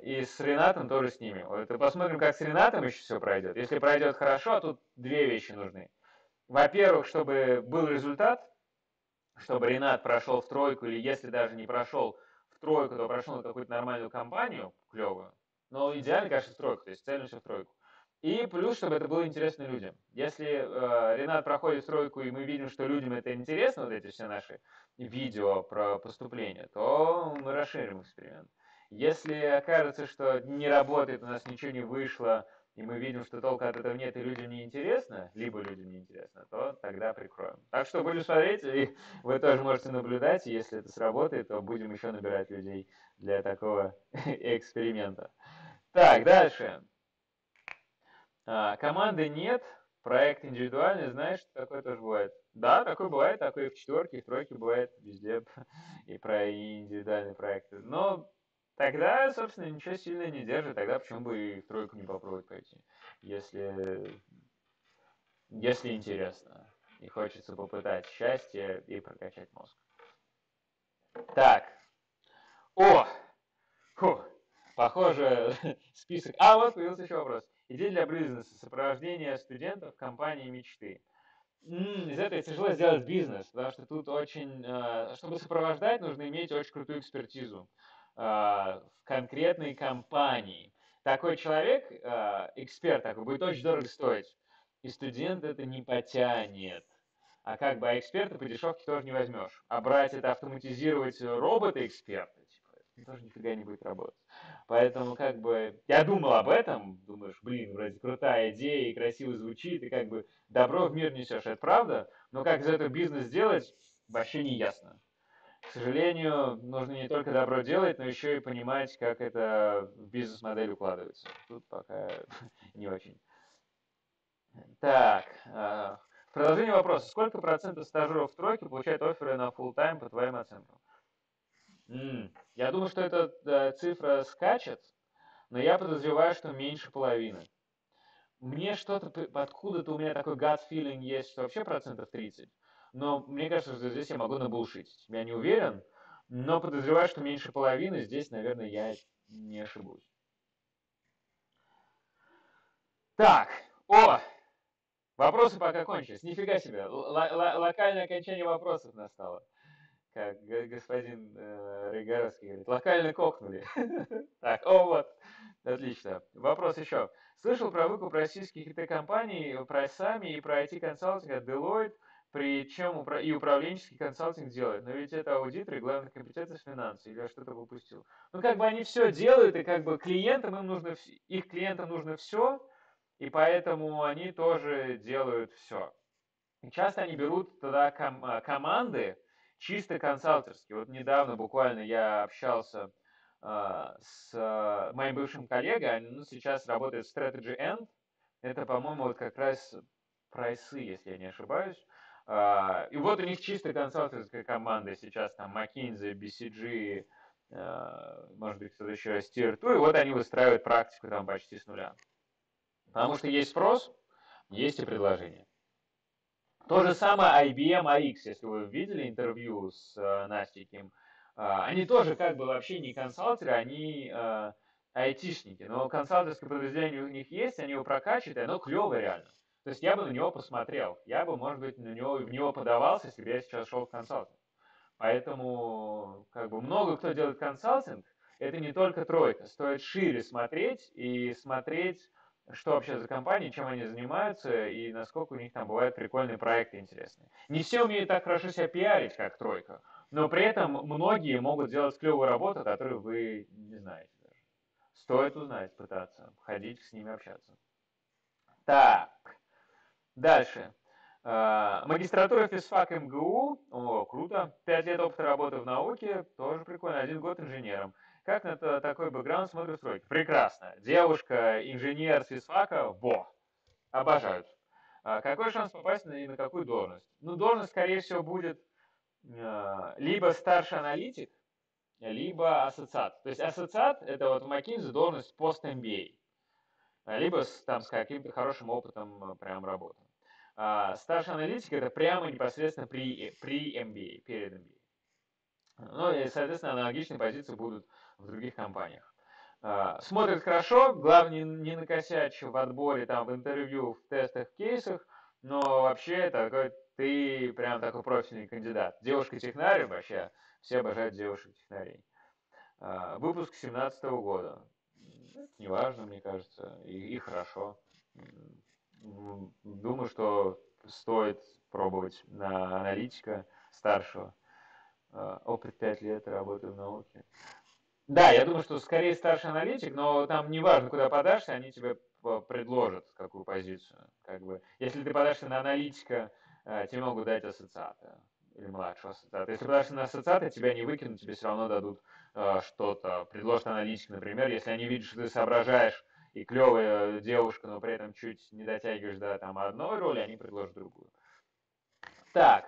И с Ренатом тоже снимем. Вот и посмотрим, как с Ренатом еще все пройдет. Если пройдет хорошо, а тут 2 вещи нужны. Во-первых, чтобы был результат, чтобы Ренат прошел в тройку, или если даже не прошел в тройку, то прошел на какую-то нормальную компанию, клевую. Но идеально, конечно, в тройку, то есть целимся в тройку. И плюс, чтобы это было интересно людям. Если Ренат проходит в тройку, и мы видим, что людям это интересно, вот эти все наши видео про поступление, то мы расширим эксперимент. Если окажется, что не работает, у нас ничего не вышло, и мы видим, что толка от этого нет, и людям не интересно, либо людям не интересно, то тогда прикроем. Так что будем смотреть, и вы тоже можете наблюдать, и если это сработает, то будем еще набирать людей для такого эксперимента. Так, дальше. Команды нет, проект индивидуальный, знаешь, такое тоже бывает. Да, такое бывает, такое и в четверке, и в тройке бывает, везде и про индивидуальные проекты. Но тогда, собственно, ничего сильно не держит, тогда почему бы и в тройку не попробовать пойти, если интересно и хочется попытать счастье и прокачать мозг. Так, о, фу, Похоже, список. А вот появился еще вопрос. Идея для бизнеса, сопровождение студентов в компании мечты. Из этого тяжело сделать бизнес, потому что тут очень, чтобы сопровождать, нужно иметь очень крутую экспертизу в конкретной компании. Такой человек, эксперт такой, будет очень дорого стоить, и студент это не потянет. А как бы, а эксперта по дешевке тоже не возьмешь. А брать это, автоматизировать робота-эксперта, типа, это тоже нифига не будет работать. Поэтому, как бы, я думал об этом, думаешь, блин, вроде крутая идея и красиво звучит, и как бы добро в мир несешь, это правда, но как из этого бизнес сделать, вообще не ясно. К сожалению, нужно не только добро делать, но еще и понимать, как это в бизнес-модель укладывается. Тут пока не очень. Так, в продолжение вопроса. Сколько процентов стажеров в тройке получают офферы на full тайм по твоим оценкам? Я думаю, что эта цифра скачет, но я подозреваю, что меньше половины. Мне что-то, откуда-то у меня такой gut feeling есть, что вообще процентов 30. Но мне кажется, что здесь я могу набулшитить. Я не уверен, но подозреваю, что меньше половины. Здесь, наверное, я не ошибусь. Так, вопросы пока кончились. Нифига себе, локальное окончание вопросов настало. Как господин Рыгаровский говорит, локально кокнули. Так, вот, отлично. Вопрос еще. Слышал про выкуп российских IT-компаний прайсами и про IT-консалтинг от Deloitte, причем и управленческий консалтинг делает. Но ведь это аудит, регламент компетенции финансы, или я что-то выпустил. Ну, как бы они все делают, и как бы их клиентам нужно все, и поэтому они тоже делают все. И часто они берут тогда команды чисто консалтерские. Вот недавно буквально я общался с моим бывшим коллегой, ну, сейчас работает в Strategy End. Это, по-моему, вот как раз прайсы, если я не ошибаюсь. И вот у них чисто консалтерская команда сейчас, там, McKinsey, BCG, может быть, кто-то еще, Steer 2, и вот они выстраивают практику там почти с нуля. Потому что есть спрос, есть и предложение. То же самое IBM AX, если вы видели интервью с Настей Ким, они тоже как бы вообще не консалтеры, они айтишники, но консалтерское подразделение у них есть, они его прокачивают, и оно клевое реально. То есть я бы на него посмотрел, я бы, может быть, в него подавался, если бы я сейчас шел в консалтинг. Поэтому как бы много кто делает консалтинг, это не только тройка, стоит шире смотреть и смотреть, что вообще за компании, чем они занимаются и насколько у них там бывают прикольные проекты интересные. Не все умеют так хорошо себя пиарить, как тройка, но при этом многие могут делать клевую работу, которую вы не знаете даже. Стоит узнать, пытаться, ходить с ними общаться. Так, дальше. Магистратура физфак МГУ, круто. 5 лет опыта работы в науке, тоже прикольно. 1 год инженером. Как на такой бэкграунд смотрят стройки? Прекрасно. Девушка, инженер с физфака, обожают. Какой шанс попасть на какую должность? Ну, должность, скорее всего, будет либо старший аналитик, либо ассоциат. То есть ассоциат – это вот в McKinsey должность пост-MBA, либо с каким-то хорошим опытом прям работы. Старший аналитик это прямо непосредственно при MBA, перед MBA. Ну и, соответственно, аналогичные позиции будут в других компаниях. Смотрят хорошо, главное не накосячь в отборе, там, в интервью, в тестах, в кейсах, но вообще ты прям такой профильный кандидат. Девушка-технарь, вообще, все обожают девушек-технарей. Выпуск 2017 года. Это не важно, мне кажется, и хорошо. Думаю, что стоит пробовать на аналитика старшего. Опыт 5 лет работы в науке. Да, я думаю, что скорее старший аналитик, но там не важно, куда подашься, они тебе предложат какую позицию. Как бы. Если ты подашься на аналитика, тебе могут дать ассоциата или младшего ассоциата. Если подашься на ассоциата, тебя не выкинут, тебе все равно дадут что-то, предложат аналитик, например, если они видят, что ты соображаешь и клевая девушка, но при этом чуть не дотягиваешь до там одной роли, они предложат другую. Так,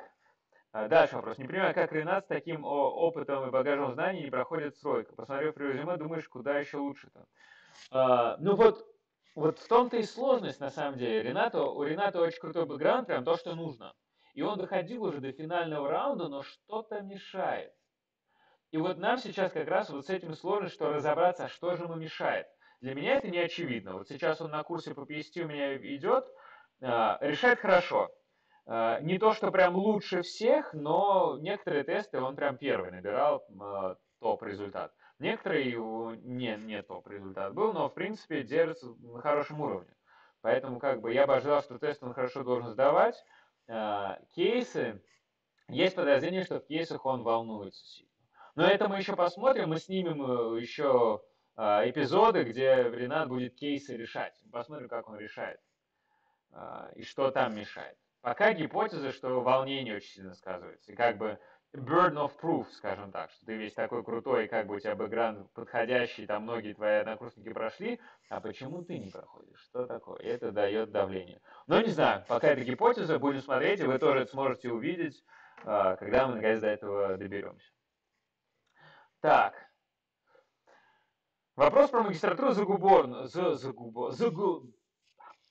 дальше вопрос. Не понимаю, как Ренат с таким опытом и багажом знаний не проходит стройку. Посмотрев при резюме, думаешь, куда еще лучше-то? Ну вот в том-то и сложность, на самом деле. У Рената очень крутой бэкграунд, прям то, что нужно. И он доходил уже до финального раунда, но что-то мешает. И вот нам сейчас как раз вот с этим сложно, что разобраться, а что же ему мешает. Для меня это не очевидно. Вот сейчас он на курсе по PST у меня идет, решает хорошо. Не то, что прям лучше всех, но некоторые тесты он прям первый набирал топ-результат. Некоторые не топ-результат был, но в принципе держится на хорошем уровне. Поэтому как бы я бы ожидал, что тест он хорошо должен сдавать. Кейсы, есть подозрение, что в кейсах он волнуется сильно. Но это мы еще посмотрим, мы снимем еще эпизоды, где Ренат будет кейсы решать. Посмотрим, как он решает и что там мешает. Пока гипотеза, что волнение очень сильно сказывается. И как бы burden of proof, скажем так, что ты весь такой крутой, как бы у тебя бэкграунд подходящий, там многие твои однокурсники прошли, а почему ты не проходишь? Что такое? И это дает давление. Но не знаю, пока это гипотеза, будем смотреть, и вы тоже это сможете увидеть, когда мы наконец до этого доберемся. Так, вопрос про магистратуру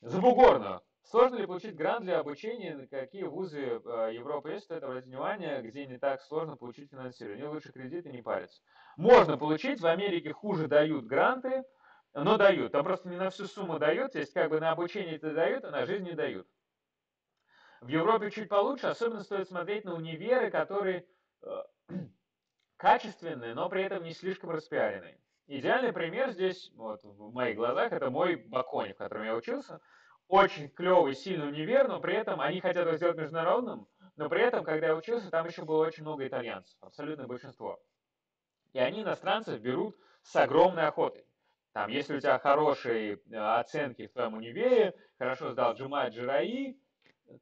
Забугорно. Сложно ли получить грант для обучения? На какие вузы Европы есть? Стоит обратить внимание, где не так сложно получить финансирование. Лучше кредиты не париться. Можно получить, в Америке хуже дают гранты, но дают. Там просто не на всю сумму дают, то есть как бы на обучение это дают, а на жизнь не дают. В Европе чуть получше, особенно стоит смотреть на универы, которые качественные, но при этом не слишком распиаренные. Идеальный пример здесь, вот в моих глазах, это мой Бакони, в котором я учился. Очень клевый, сильный универ, но при этом они хотят его сделать международным, но при этом, когда я учился, там еще было очень много итальянцев, абсолютное большинство. И они иностранцев берут с огромной охотой. Там, если у тебя хорошие оценки в твоем универе, хорошо сдал Джумай Джираи,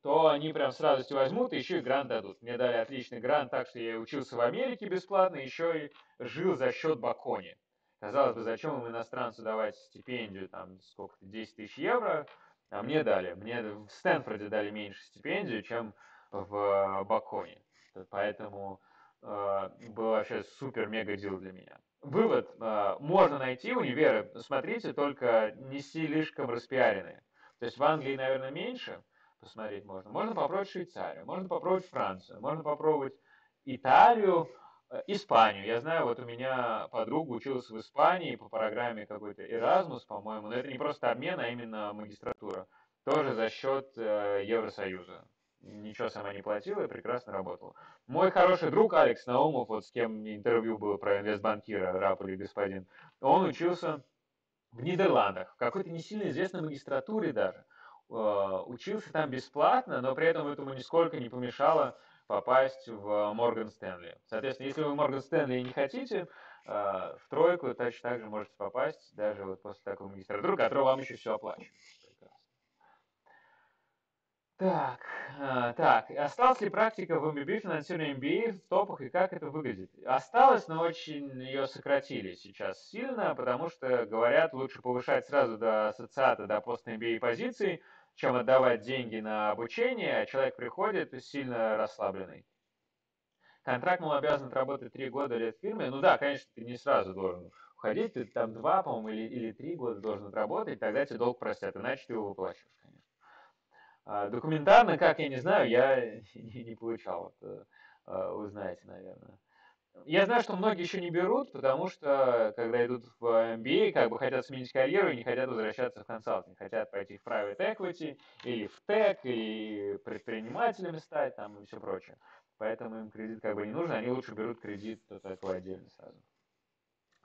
то они прям с радостью возьмут и еще и грант дадут. Мне дали отличный грант, так что я учился в Америке бесплатно, еще и жил за счет Бакони. Казалось бы, зачем им иностранцу давать стипендию, там, сколько-то, 10 тысяч евро, а мне дали. Мне в Стэнфорде дали меньше стипендию, чем в Баконе. Поэтому был вообще супер-мега дел для меня. Вывод. Можно найти универы, смотрите, только не слишком распиаренные. То есть в Англии, наверное, меньше, посмотреть можно. Можно попробовать Швейцарию, можно попробовать Францию, можно попробовать Италию, Испанию. Я знаю, вот у меня подруга училась в Испании по программе какой-то Erasmus, по-моему, но это не просто обмен, а именно магистратура. Тоже за счет Евросоюза. Ничего сама не платила и прекрасно работала. Мой хороший друг Алекс Наумов, вот с кем интервью было про инвестбанкира, раб или господин, он учился в Нидерландах, в какой-то не сильно известной магистратуре даже. Учился там бесплатно, но при этом этому нисколько не помешало попасть в Морган Стэнли. Соответственно, если вы в Морган Стэнли не хотите, в тройку точно так же можете попасть, даже вот после такой магистратуры, которая вам еще все оплачивает. Так, так, осталась ли практика в MBB, финансирования MBA в топах и как это выглядит? Осталось, но очень ее сократили сейчас сильно, потому что, говорят, лучше повышать сразу до ассоциата, до пост MBA позиции, чем отдавать деньги на обучение, а человек приходит сильно расслабленный. Контракт, мол, обязан работать 3 года лет в фирме. Ну да, конечно, ты не сразу должен уходить, ты там 2, по-моему, или 3 года должен отработать, тогда тебе долг простят, иначе ты его выплачиваешь, конечно. Документарно, как, я не знаю, я не получал. Это вы знаете, наверное. Я знаю, что многие еще не берут, потому что, когда идут в MBA, как бы хотят сменить карьеру и не хотят возвращаться в консалтинг. Хотят пойти в private equity, или в tech, или предпринимателями стать, там, и все прочее. Поэтому им кредит как бы не нужен, они лучше берут кредит такой отдельно сразу.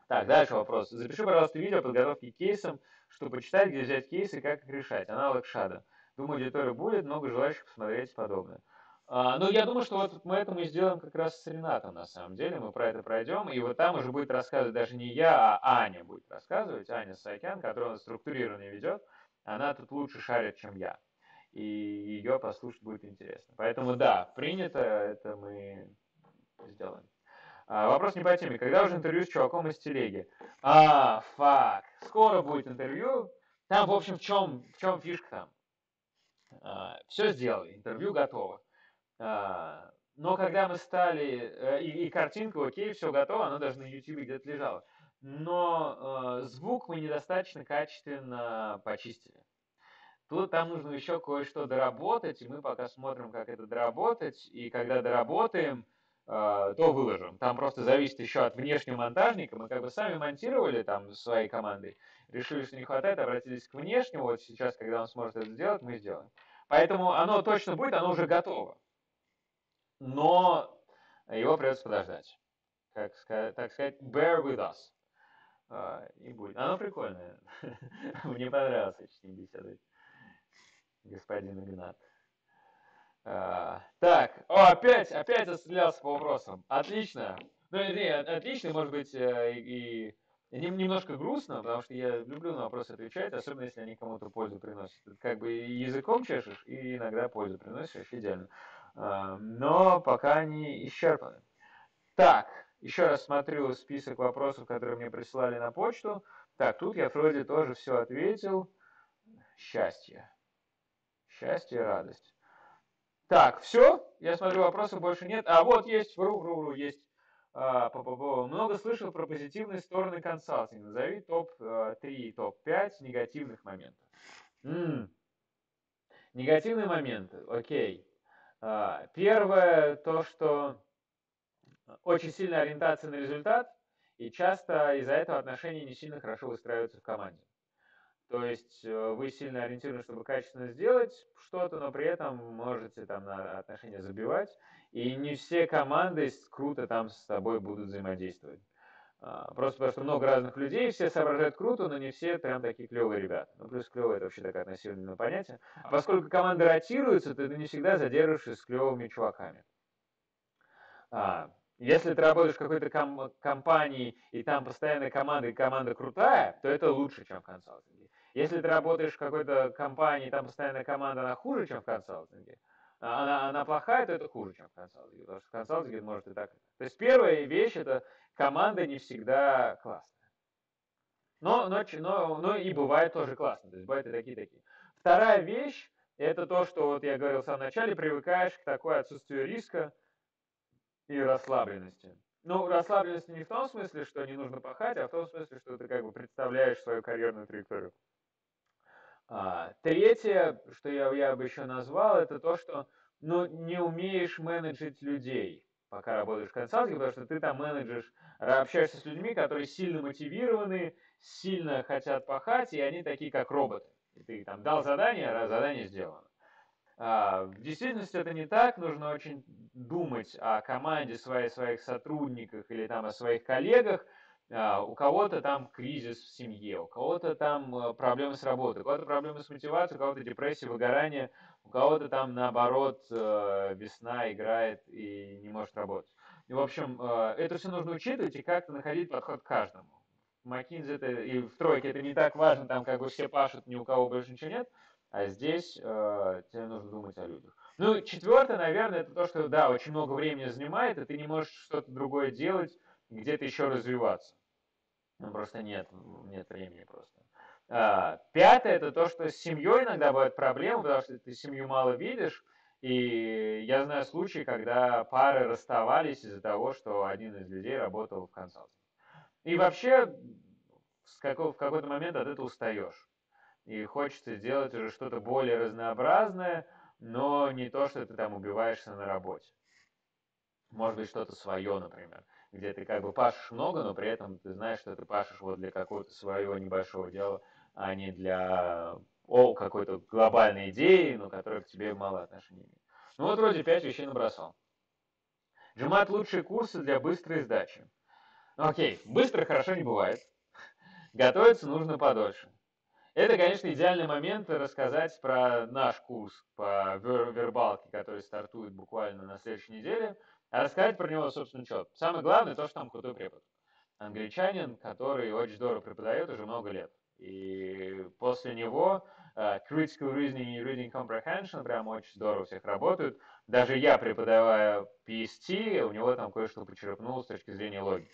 Так, дальше вопрос. Запиши, пожалуйста, видео подготовки к кейсам, чтобы почитать, где взять кейсы и как их решать. Аналог шада. Думаю, аудитория будет, много желающих посмотреть подобное. Ну, я думаю, что вот мы это мы сделаем как раз с Ренатом, на самом деле. Мы про это пройдем, и вот там уже будет рассказывать даже не я, а Аня будет рассказывать. Аня Саакян, которая структурированно ведет. Она тут лучше шарит, чем я. И ее послушать будет интересно. Поэтому да, принято, это мы сделаем. Вопрос не по теме. Когда уже интервью с чуваком из телеги? Фак. Скоро будет интервью. Там, в общем, в чем фишка там? Все сделали, интервью готово. Но когда мы стали, и картинка, окей, все готово, оно даже на YouTube где-то лежало. Но звук мы недостаточно качественно почистили. Тут там нужно еще кое-что доработать, и мы пока смотрим, как это доработать. И когда доработаем, то выложим. Там просто зависит еще от внешнего монтажника. Мы как бы сами монтировали там своей командой, решили, что не хватает, обратились к внешнему. Вот сейчас, когда он сможет это сделать, мы сделаем. Поэтому оно точно будет, оно уже готово. Но его придется подождать. Так сказать, bear with us. И будет. Оно прикольное. Мне понравилось очень беседовать. Господин Игнат. Так, опять отстрелялся по вопросам. Отлично. Ну, не, отлично, может быть, и немножко грустно, потому что я люблю на вопросы отвечать, особенно если они кому-то пользу приносят. Как бы и языком чешешь, и иногда пользу приносишь, вообще идеально. Но пока они исчерпаны. Так, еще раз смотрю список вопросов, которые мне присылали на почту. Так, тут я вроде тоже все ответил. Счастье. Счастье и радость. Так, все. Я смотрю, вопросов больше нет. А вот есть, есть. Много слышал про позитивные стороны консалтинга. Назови топ-3, топ-5 негативных моментов. Негативные моменты, окей. Первое, то, что очень сильная ориентация на результат, и часто из-за этого отношения не сильно хорошо выстраиваются в команде. То есть вы сильно ориентированы, чтобы качественно сделать что-то, но при этом можете там на отношения забивать, и не все команды круто там с тобой будут взаимодействовать. Просто потому что много разных людей, все соображают круто, но не все прям такие клевые ребята. Ну, плюс клевые — это вообще такое относительное понятие. А поскольку команды ротируются, то ты не всегда задержишься с клевыми чуваками. Если ты работаешь в какой-то компании, и там постоянная команда, и команда крутая, то это лучше, чем в консалтинге. Если ты работаешь в какой-то компании, и там постоянная команда, она хуже, чем в консалтинге, она плохая, то это хуже, чем в консалтинге. Потому что в консалтинге может и так. То есть первая вещь — это команда не всегда классная. Но и бывает тоже классно. То есть бывают и такие. Вторая вещь — это то, что вот я говорил в самом начале, привыкаешь к такой отсутствию риска и расслабленности. Ну, расслабленности не в том смысле, что не нужно пахать, а в том смысле, что ты как бы представляешь свою карьерную траекторию. Третье, что я бы еще назвал, это то, что не умеешь менеджить людей, пока работаешь в консалтинге, потому что ты там менеджешь, общаешься с людьми, которые сильно мотивированы, сильно хотят пахать, и они такие, как роботы. И ты там дал задание, а задание сделано. В действительности это не так, нужно очень думать о команде, своих сотрудниках или там о своих коллегах. У кого-то там кризис в семье, у кого-то там проблемы с работой, у кого-то проблемы с мотивацией, у кого-то депрессия, выгорание, у кого-то там наоборот весна играет и не может работать. И, в общем, это все нужно учитывать и как-то находить подход к каждому. В McKinsey это, и в тройке это не так важно, там как бы все пашут, ни у кого больше ничего нет. А здесь тебе нужно думать о людях. Ну, четвертое, наверное, это то, что, да, очень много времени занимает, и ты не можешь что-то другое делать, где-то еще развиваться. Ну, просто нет времени просто. Пятое, это то, что с семьей иногда бывают проблемы, потому что ты семью мало видишь, и я знаю случаи, когда пары расставались из-за того, что один из людей работал в консалтинге. И вообще, в какой-то момент от этого устаешь. И хочется сделать уже что-то более разнообразное, но не то, что ты там убиваешься на работе. Может быть, что-то свое, например, где ты как бы пашешь много, но при этом ты знаешь, что ты пашешь вот для какого-то своего небольшого дела, а не для какой-то глобальной идеи, но которая к тебе мало отношения имеет. Ну вот вроде 5 вещей набросал. GMAT — лучшие курсы для быстрой сдачи. Окей, быстро хорошо не бывает. Готовиться нужно подольше. Это, конечно, идеальный момент рассказать про наш курс по вербалке, который стартует буквально на следующей неделе, а рассказать про него, собственно, что. Самое главное, то, что там крутой препод. Англичанин, который очень здорово преподает уже много лет. И после него Critical Reasoning и Reading Comprehension прям очень здорово всех работают. Даже я, преподавая PST, у него там кое-что почерпнул с точки зрения логики.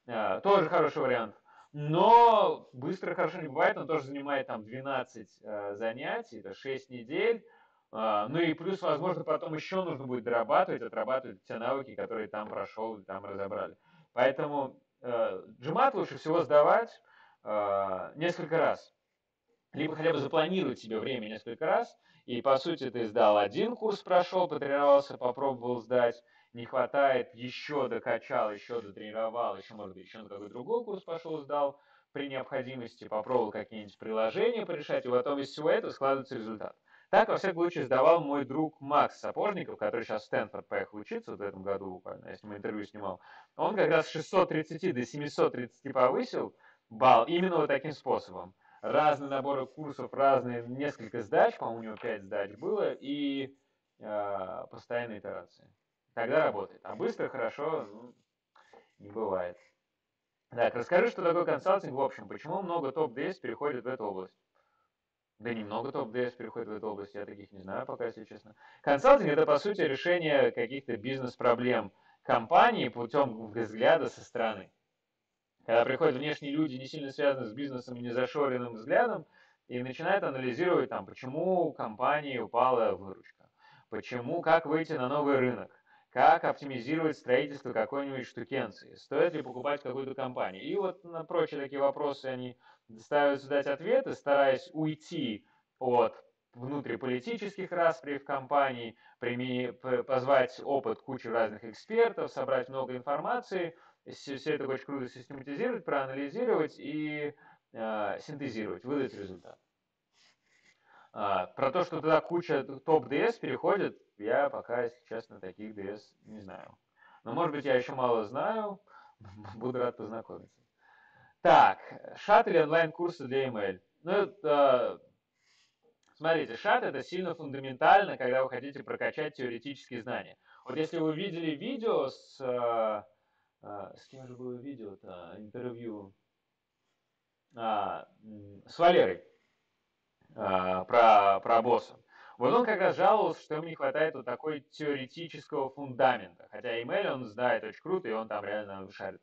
Тоже хороший вариант. Но быстро хорошо не бывает, он тоже занимает там 12 занятий, это 6 недель. Ну и плюс, возможно, потом еще нужно будет дорабатывать, отрабатывать те навыки, которые там прошел, там разобрали. Поэтому GMAT лучше всего сдавать несколько раз. Либо хотя бы запланировать себе время несколько раз, и по сути ты сдал один курс, прошел, потренировался, попробовал сдать, не хватает, еще докачал, еще дотренировал, еще, может быть, еще на какой-то другой курс пошел, сдал, при необходимости попробовал какие-нибудь приложения порешать, и потом из всего этого складывается результат. Так, во всяком случае, сдавал мой друг Макс Сапожников, который сейчас в Стэнфорд поехал учиться, вот в этом году буквально, я с ним интервью снимал. Он как раз с 630 до 730 повысил балл именно вот таким способом. Разные наборы курсов, разные, несколько сдач, по-моему, у него 5 сдач было, и постоянные итерации. Тогда работает. А быстро, хорошо, ну, не бывает. Так, расскажи, что такое консалтинг в общем. Почему много топ-10 переходит в эту область? Да немного топ-10 переходит в эту область, я таких не знаю пока, если честно. Консалтинг – это, по сути, решение каких-то бизнес-проблем компании путем взгляда со стороны. Когда приходят внешние люди, не сильно связанные с бизнесом и не зашоренным взглядом, и начинают анализировать, там, почему у компании упала выручка, почему, как выйти на новый рынок, как оптимизировать строительство какой-нибудь штукенции, стоит ли покупать какую-то компанию. И вот на прочие такие вопросы они стараются дать ответы, стараясь уйти от внутриполитических расприй в компании, позвать опыт кучи разных экспертов, собрать много информации, все это очень круто систематизировать, проанализировать и синтезировать, выдать результат. Про то, что туда куча топ-ДС переходит, я пока, если честно, таких ДС не знаю. Но, может быть, я еще мало знаю, буду рад познакомиться. Так, шат или онлайн-курсы для email? Ну, смотрите, шат это сильно фундаментально, когда вы хотите прокачать теоретические знания. Вот если вы видели видео с кем же было видео-то, интервью с Валерой про босса. Вот он как раз жаловался, что ему не хватает вот такой теоретического фундамента. Хотя email он знает очень круто, и он там реально шарит.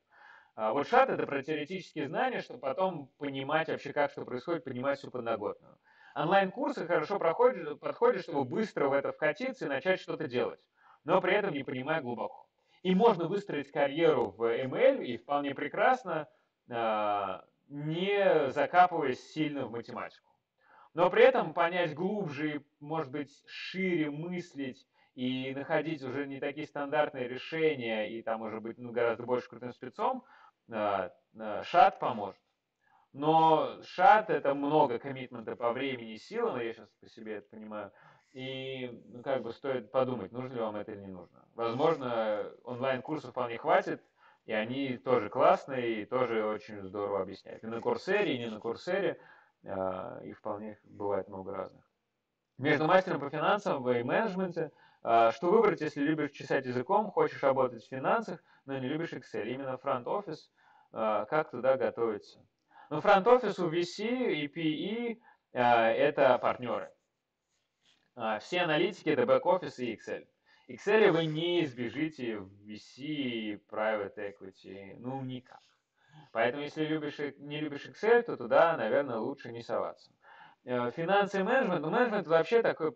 Вот шат это про теоретические знания, чтобы потом понимать вообще, как что происходит, понимать всю подноготную. Онлайн-курсы хорошо подходят, чтобы быстро в это вкатиться и начать что-то делать, но при этом не понимая глубоко. И можно выстроить карьеру в ML и вполне прекрасно, не закапываясь сильно в математику. Но при этом понять глубже и, может быть, шире мыслить и находить уже не такие стандартные решения и там уже быть гораздо больше крутым спецом, шат поможет. Но шат это много коммитмента по времени и силам, я сейчас по себе это понимаю, и как бы стоит подумать, нужно ли вам это или не нужно. Возможно, онлайн-курсов вполне хватит, и они тоже классные, и тоже очень здорово объясняют. И на Курсере, и не на Курсере, их вполне бывает много разных. Между мастером по финансам и менеджменте, что выбрать, если любишь чесать языком, хочешь работать в финансах, но не любишь Excel? Именно фронт-офис, как туда готовиться? Ну, фронт-офис у VC и PE это партнеры. Все аналитики это бэк-офис и Excel. Excel вы не избежите в VC и Private Equity, ну никак. Поэтому если не любишь Excel, то туда, наверное, лучше не соваться. Финансы и менеджмент. Ну, менеджмент вообще такое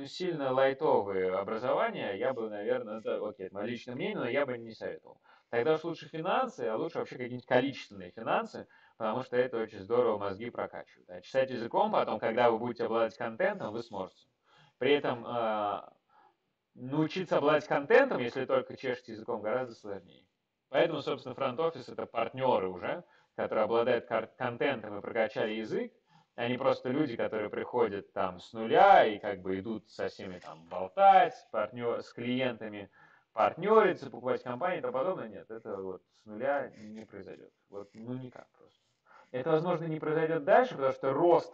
сильно лайтовое образование. Я бы, наверное, окей, это мое личное мнение, но я бы не советовал. Тогда уж лучше финансы, а лучше вообще какие-нибудь количественные финансы, потому что это очень здорово мозги прокачивает. А читать языком потом, когда вы будете обладать контентом, вы сможете. При этом научиться обладать контентом, если только чешете языком, гораздо сложнее. Поэтому, собственно, фронт-офис это партнеры уже, которые обладают контентом и прокачали язык, а не просто люди, которые приходят там с нуля и как бы идут со всеми там болтать, с клиентами партнериться, покупать компании и тому подобное. Нет, это вот с нуля не произойдет. Вот, ну никак просто. Это, возможно, не произойдет дальше, потому что рост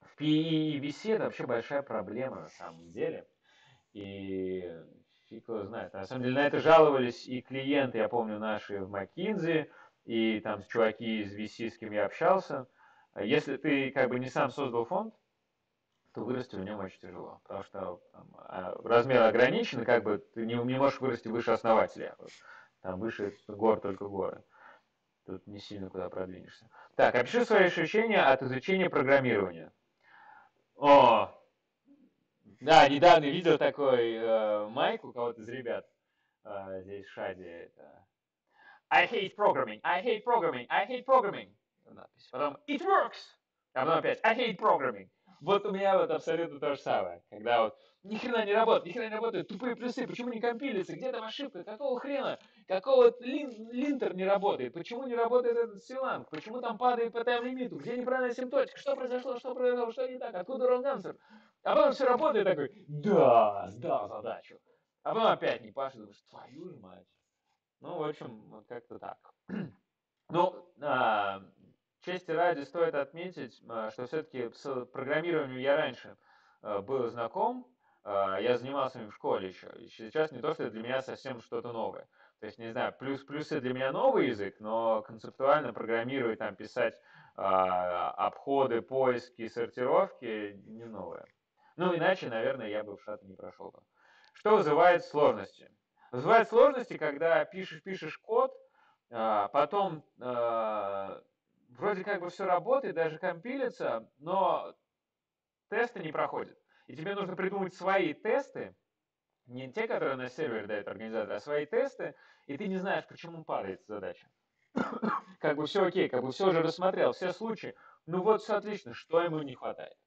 в PE и VC это вообще большая проблема на самом деле. И фиг его знает. На самом деле на это жаловались и клиенты, я помню, наши в McKinsey, и там чуваки из VC, с кем я общался. Если ты как бы не сам создал фонд, то вырасти в нем очень тяжело, потому что там, размер ограничен, и как бы ты не можешь вырасти выше основателя. Там выше гор только горы. Тут не сильно куда продвинешься. Так, опиши свои ощущения от изучения программирования. О, да, недавно видел такой майк у кого-то из ребят здесь в Шаде. Это I hate programming, I hate programming, I hate programming. Надпись. Потом it works. А потом опять I hate programming. Вот у меня вот абсолютно то же самое. Когда вот ни хрена не работает, тупые плюсы, почему не компилится, где там ошибка, какого хрена, какого линтер не работает, почему не работает этот силанг, почему там падает по тайм-лимиту, где неправильная симптотика, что произошло, что не так, откуда wrong answer. А потом все работает такой, да, сдал задачу. А потом опять не пашет, думаешь, твою ж мать. Ну, в общем, вот как-то так. Ну, чести ради стоит отметить, что все-таки с программированием я раньше был знаком, я занимался им в школе еще. И сейчас не то, что это для меня совсем что-то новое. То есть, не знаю, плюсы для меня новый язык, но концептуально программировать, там, писать обходы, поиски, сортировки не новое. Ну, иначе, наверное, я бы в шат не прошел бы. Что вызывает сложности? Вызывает сложности, когда пишешь код, потом вроде как бы все работает, даже компилится, но тесты не проходят. И тебе нужно придумать свои тесты, не те, которые на сервере дает организатор, а свои тесты, и ты не знаешь, почему падает задача. Как бы все окей, как бы все уже рассмотрел, все случаи, ну вот все отлично, что ему не хватает.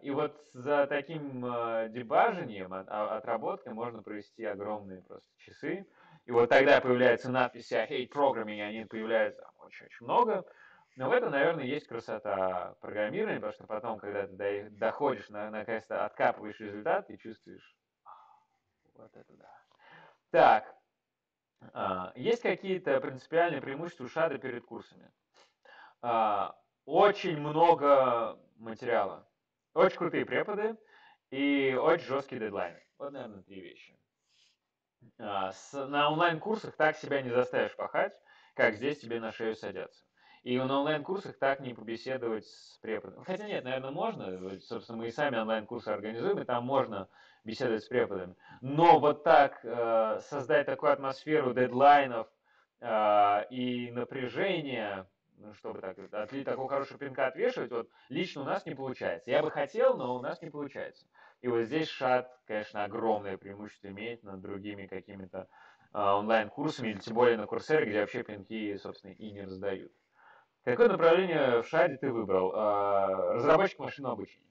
И вот за таким дебажением, отработкой можно провести огромные просто часы. И вот тогда появляются надписи о hate programming, они появляются там очень-очень много. Но в этом, наверное, есть красота программирования, потому что потом, когда ты доходишь, наконец-то откапываешь результат и чувствуешь, вот это да. Так, есть какие-то принципиальные преимущества шада перед курсами? Очень много материала, очень крутые преподы и очень жесткие дедлайны. Вот, наверное, три вещи. На онлайн-курсах так себя не заставишь пахать, как здесь тебе на шею садятся. И на онлайн-курсах так не побеседовать с преподом. Хотя нет, наверное, можно. Собственно, мы и сами онлайн-курсы организуем, и там можно беседовать с преподами. Но вот так создать такую атмосферу дедлайнов и напряжения, ну, чтобы так, отлить такого хорошего пинка отвешивать, вот лично у нас не получается. Я бы хотел, но у нас не получается. И вот здесь шат, конечно, огромное преимущество имеет над другими какими-то онлайн-курсами, или тем более на Курсере, где вообще пинки, собственно, и не раздают. Какое направление в шаде ты выбрал? Разработчик машинного обучения.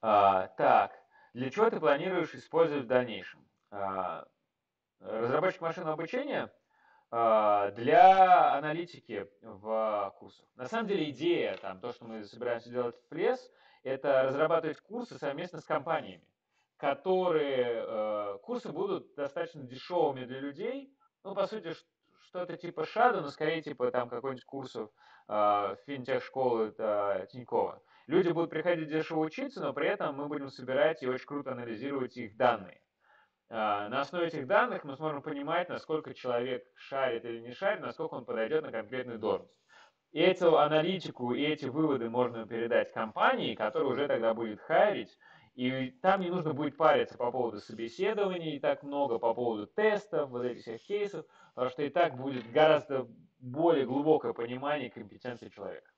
Так, для чего ты планируешь использовать в дальнейшем? Разработчик машинного обучения для аналитики в курсах. На самом деле идея, там, то, что мы собираемся делать в Плес, это разрабатывать курсы совместно с компаниями, курсы будут достаточно дешевыми для людей, ну, по сути, что-то типа Шада, но скорее типа там какой-нибудь курсов финтех-школы Тинькова. Люди будут приходить дешево учиться, но при этом мы будем собирать и очень круто анализировать их данные. На основе этих данных мы сможем понимать, насколько человек шарит или не шарит, насколько он подойдет на конкретную должность. И эту аналитику и эти выводы можно передать компании, которая уже тогда будет хайрить, и там не нужно будет париться по поводу собеседований, и так много по поводу тестов, вот этих всех кейсов, потому что и так будет гораздо более глубокое понимание компетенции человека.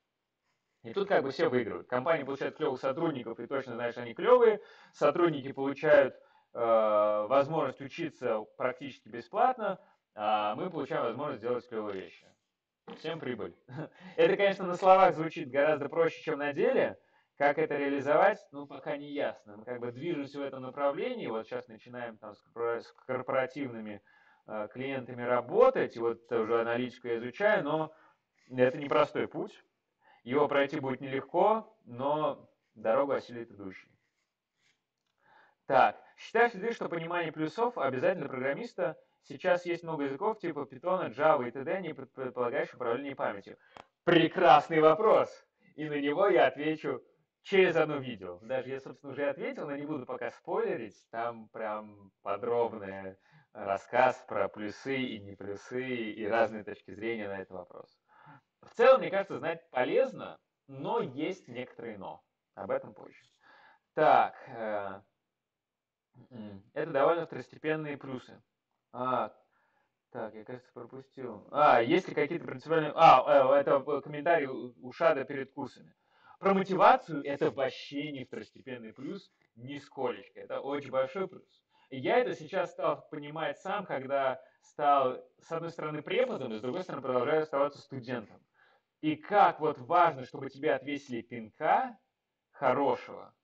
И тут как бы все выигрывают. Компания получает клевых сотрудников, и точно знаешь, они клевые. Сотрудники получают возможность учиться практически бесплатно, а мы получаем возможность сделать клевые вещи. Всем прибыль. Это, конечно, на словах звучит гораздо проще, чем на деле. Как это реализовать, ну, пока не ясно. Мы как бы движемся в этом направлении. Вот сейчас начинаем там с корпоративными клиентами работать. И вот уже аналитику я изучаю, но это непростой путь. Его пройти будет нелегко, но дорогу осилит идущий. Так, считаешь ли ты, что понимание плюсов обязательно программиста? Сейчас есть много языков типа Python, Java и т.д., не предполагающих управление памятью. Прекрасный вопрос. И на него я отвечу через одно видео. Даже я, собственно, уже ответил, но не буду пока спойлерить. Там прям подробный рассказ про плюсы и не плюсы и разные точки зрения на этот вопрос. В целом, мне кажется, знать полезно, но есть некоторые но. Об этом позже. Так, это довольно второстепенные плюсы. Так, я, кажется, пропустил. Есть ли какие-то принципиальные... это комментарий у Шада перед курсами. Про мотивацию это вообще не второстепенный плюс, нисколечко. Это очень большой плюс. И я это сейчас стал понимать сам, когда стал, с одной стороны, преподом, и с другой стороны, продолжаю оставаться студентом. И как вот важно, чтобы тебе отвесили пинка, хорошего?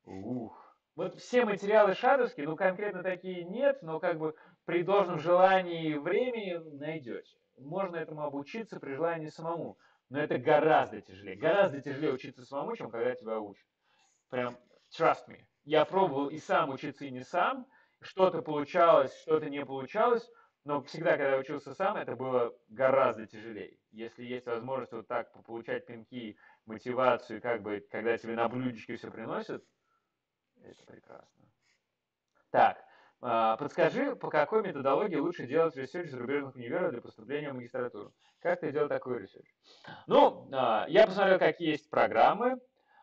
Ух. Вот все материалы шадовские, ну конкретно такие нет, но как бы при должном желании и времени найдете. Можно этому обучиться при желании самому. Но это гораздо тяжелее. Гораздо тяжелее учиться самому, чем когда тебя учат. Прям trust me. Я пробовал и сам учиться, и не сам. Что-то получалось, что-то не получалось. Но всегда, когда я учился сам, это было гораздо тяжелее. Если есть возможность вот так получать пинки, мотивацию, как бы, когда тебе на блюдечке все приносят, это прекрасно. Так, подскажи, по какой методологии лучше делать ресерч в зарубежных универах для поступления в магистратуру? Как ты делал такой ресерч? Ну, я посмотрел, какие есть программы,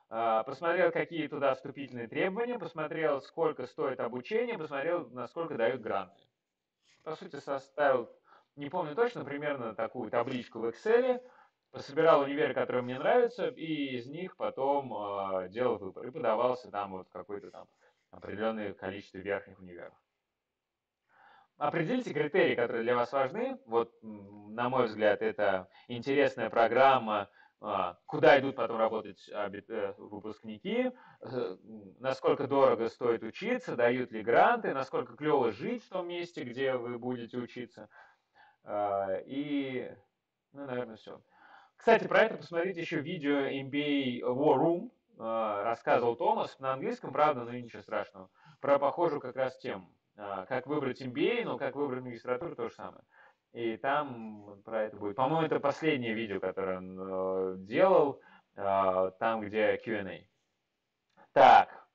посмотрел, какие туда вступительные требования, посмотрел, сколько стоит обучение, посмотрел, насколько дают гранты. По сути, составил, не помню точно, примерно такую табличку в Excel, пособирал универы, которые мне нравятся, и из них потом делал выбор. И подавался там вот какой-то там определенное количество верхних универов. Определите критерии, которые для вас важны. Вот, на мой взгляд, это интересная программа, куда идут потом работать выпускники, насколько дорого стоит учиться, дают ли гранты, насколько клево жить в том месте, где вы будете учиться. И, ну, наверное, все. Кстати, про это посмотрите еще видео MBA War Room, рассказывал Томас на английском, правда, но ничего страшного, про похожую как раз тему. Как выбрать MBA, но как выбрать магистратуру, то же самое. И там про это будет. По-моему, это последнее видео, которое он делал, там, где Q&A. Так.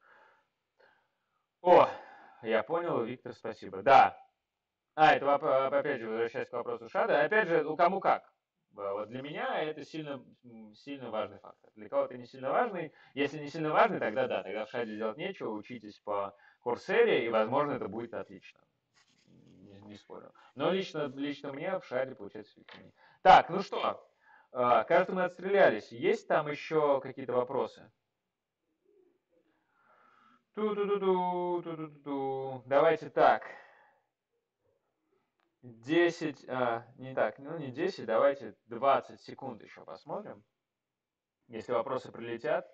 О, я понял, Виктор, спасибо. Да. Это опять же, возвращаясь к вопросу Шада, опять же, у кому как. Вот для меня это сильно, сильно важный фактор. Для кого-то не сильно важный. Если не сильно важный, тогда да, тогда в Шаде делать нечего, учитесь по Курсере, и, возможно, это будет отлично. Не спорю. Но лично мне в Шаде получается эффективнее. Так, ну что, кажется, мы отстрелялись. Есть там еще какие-то вопросы? Ту-ду-ду-ду, ту-ду-ду-ду. Давайте так. 10, не так, ну не 10, давайте 20 секунд еще посмотрим. Если вопросы прилетят,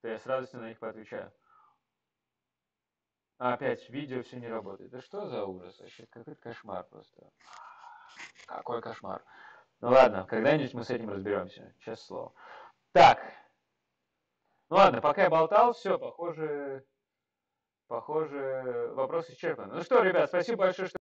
то я с радостью на них поотвечаю. Опять видео все не работает. Да что за ужас вообще? Какой-то кошмар просто. Какой кошмар. Ну ладно, когда-нибудь мы с этим разберемся. Честное слово. Так. Ну ладно, пока я болтал, все, похоже, вопрос исчерпан. Ну что, ребят, спасибо большое, что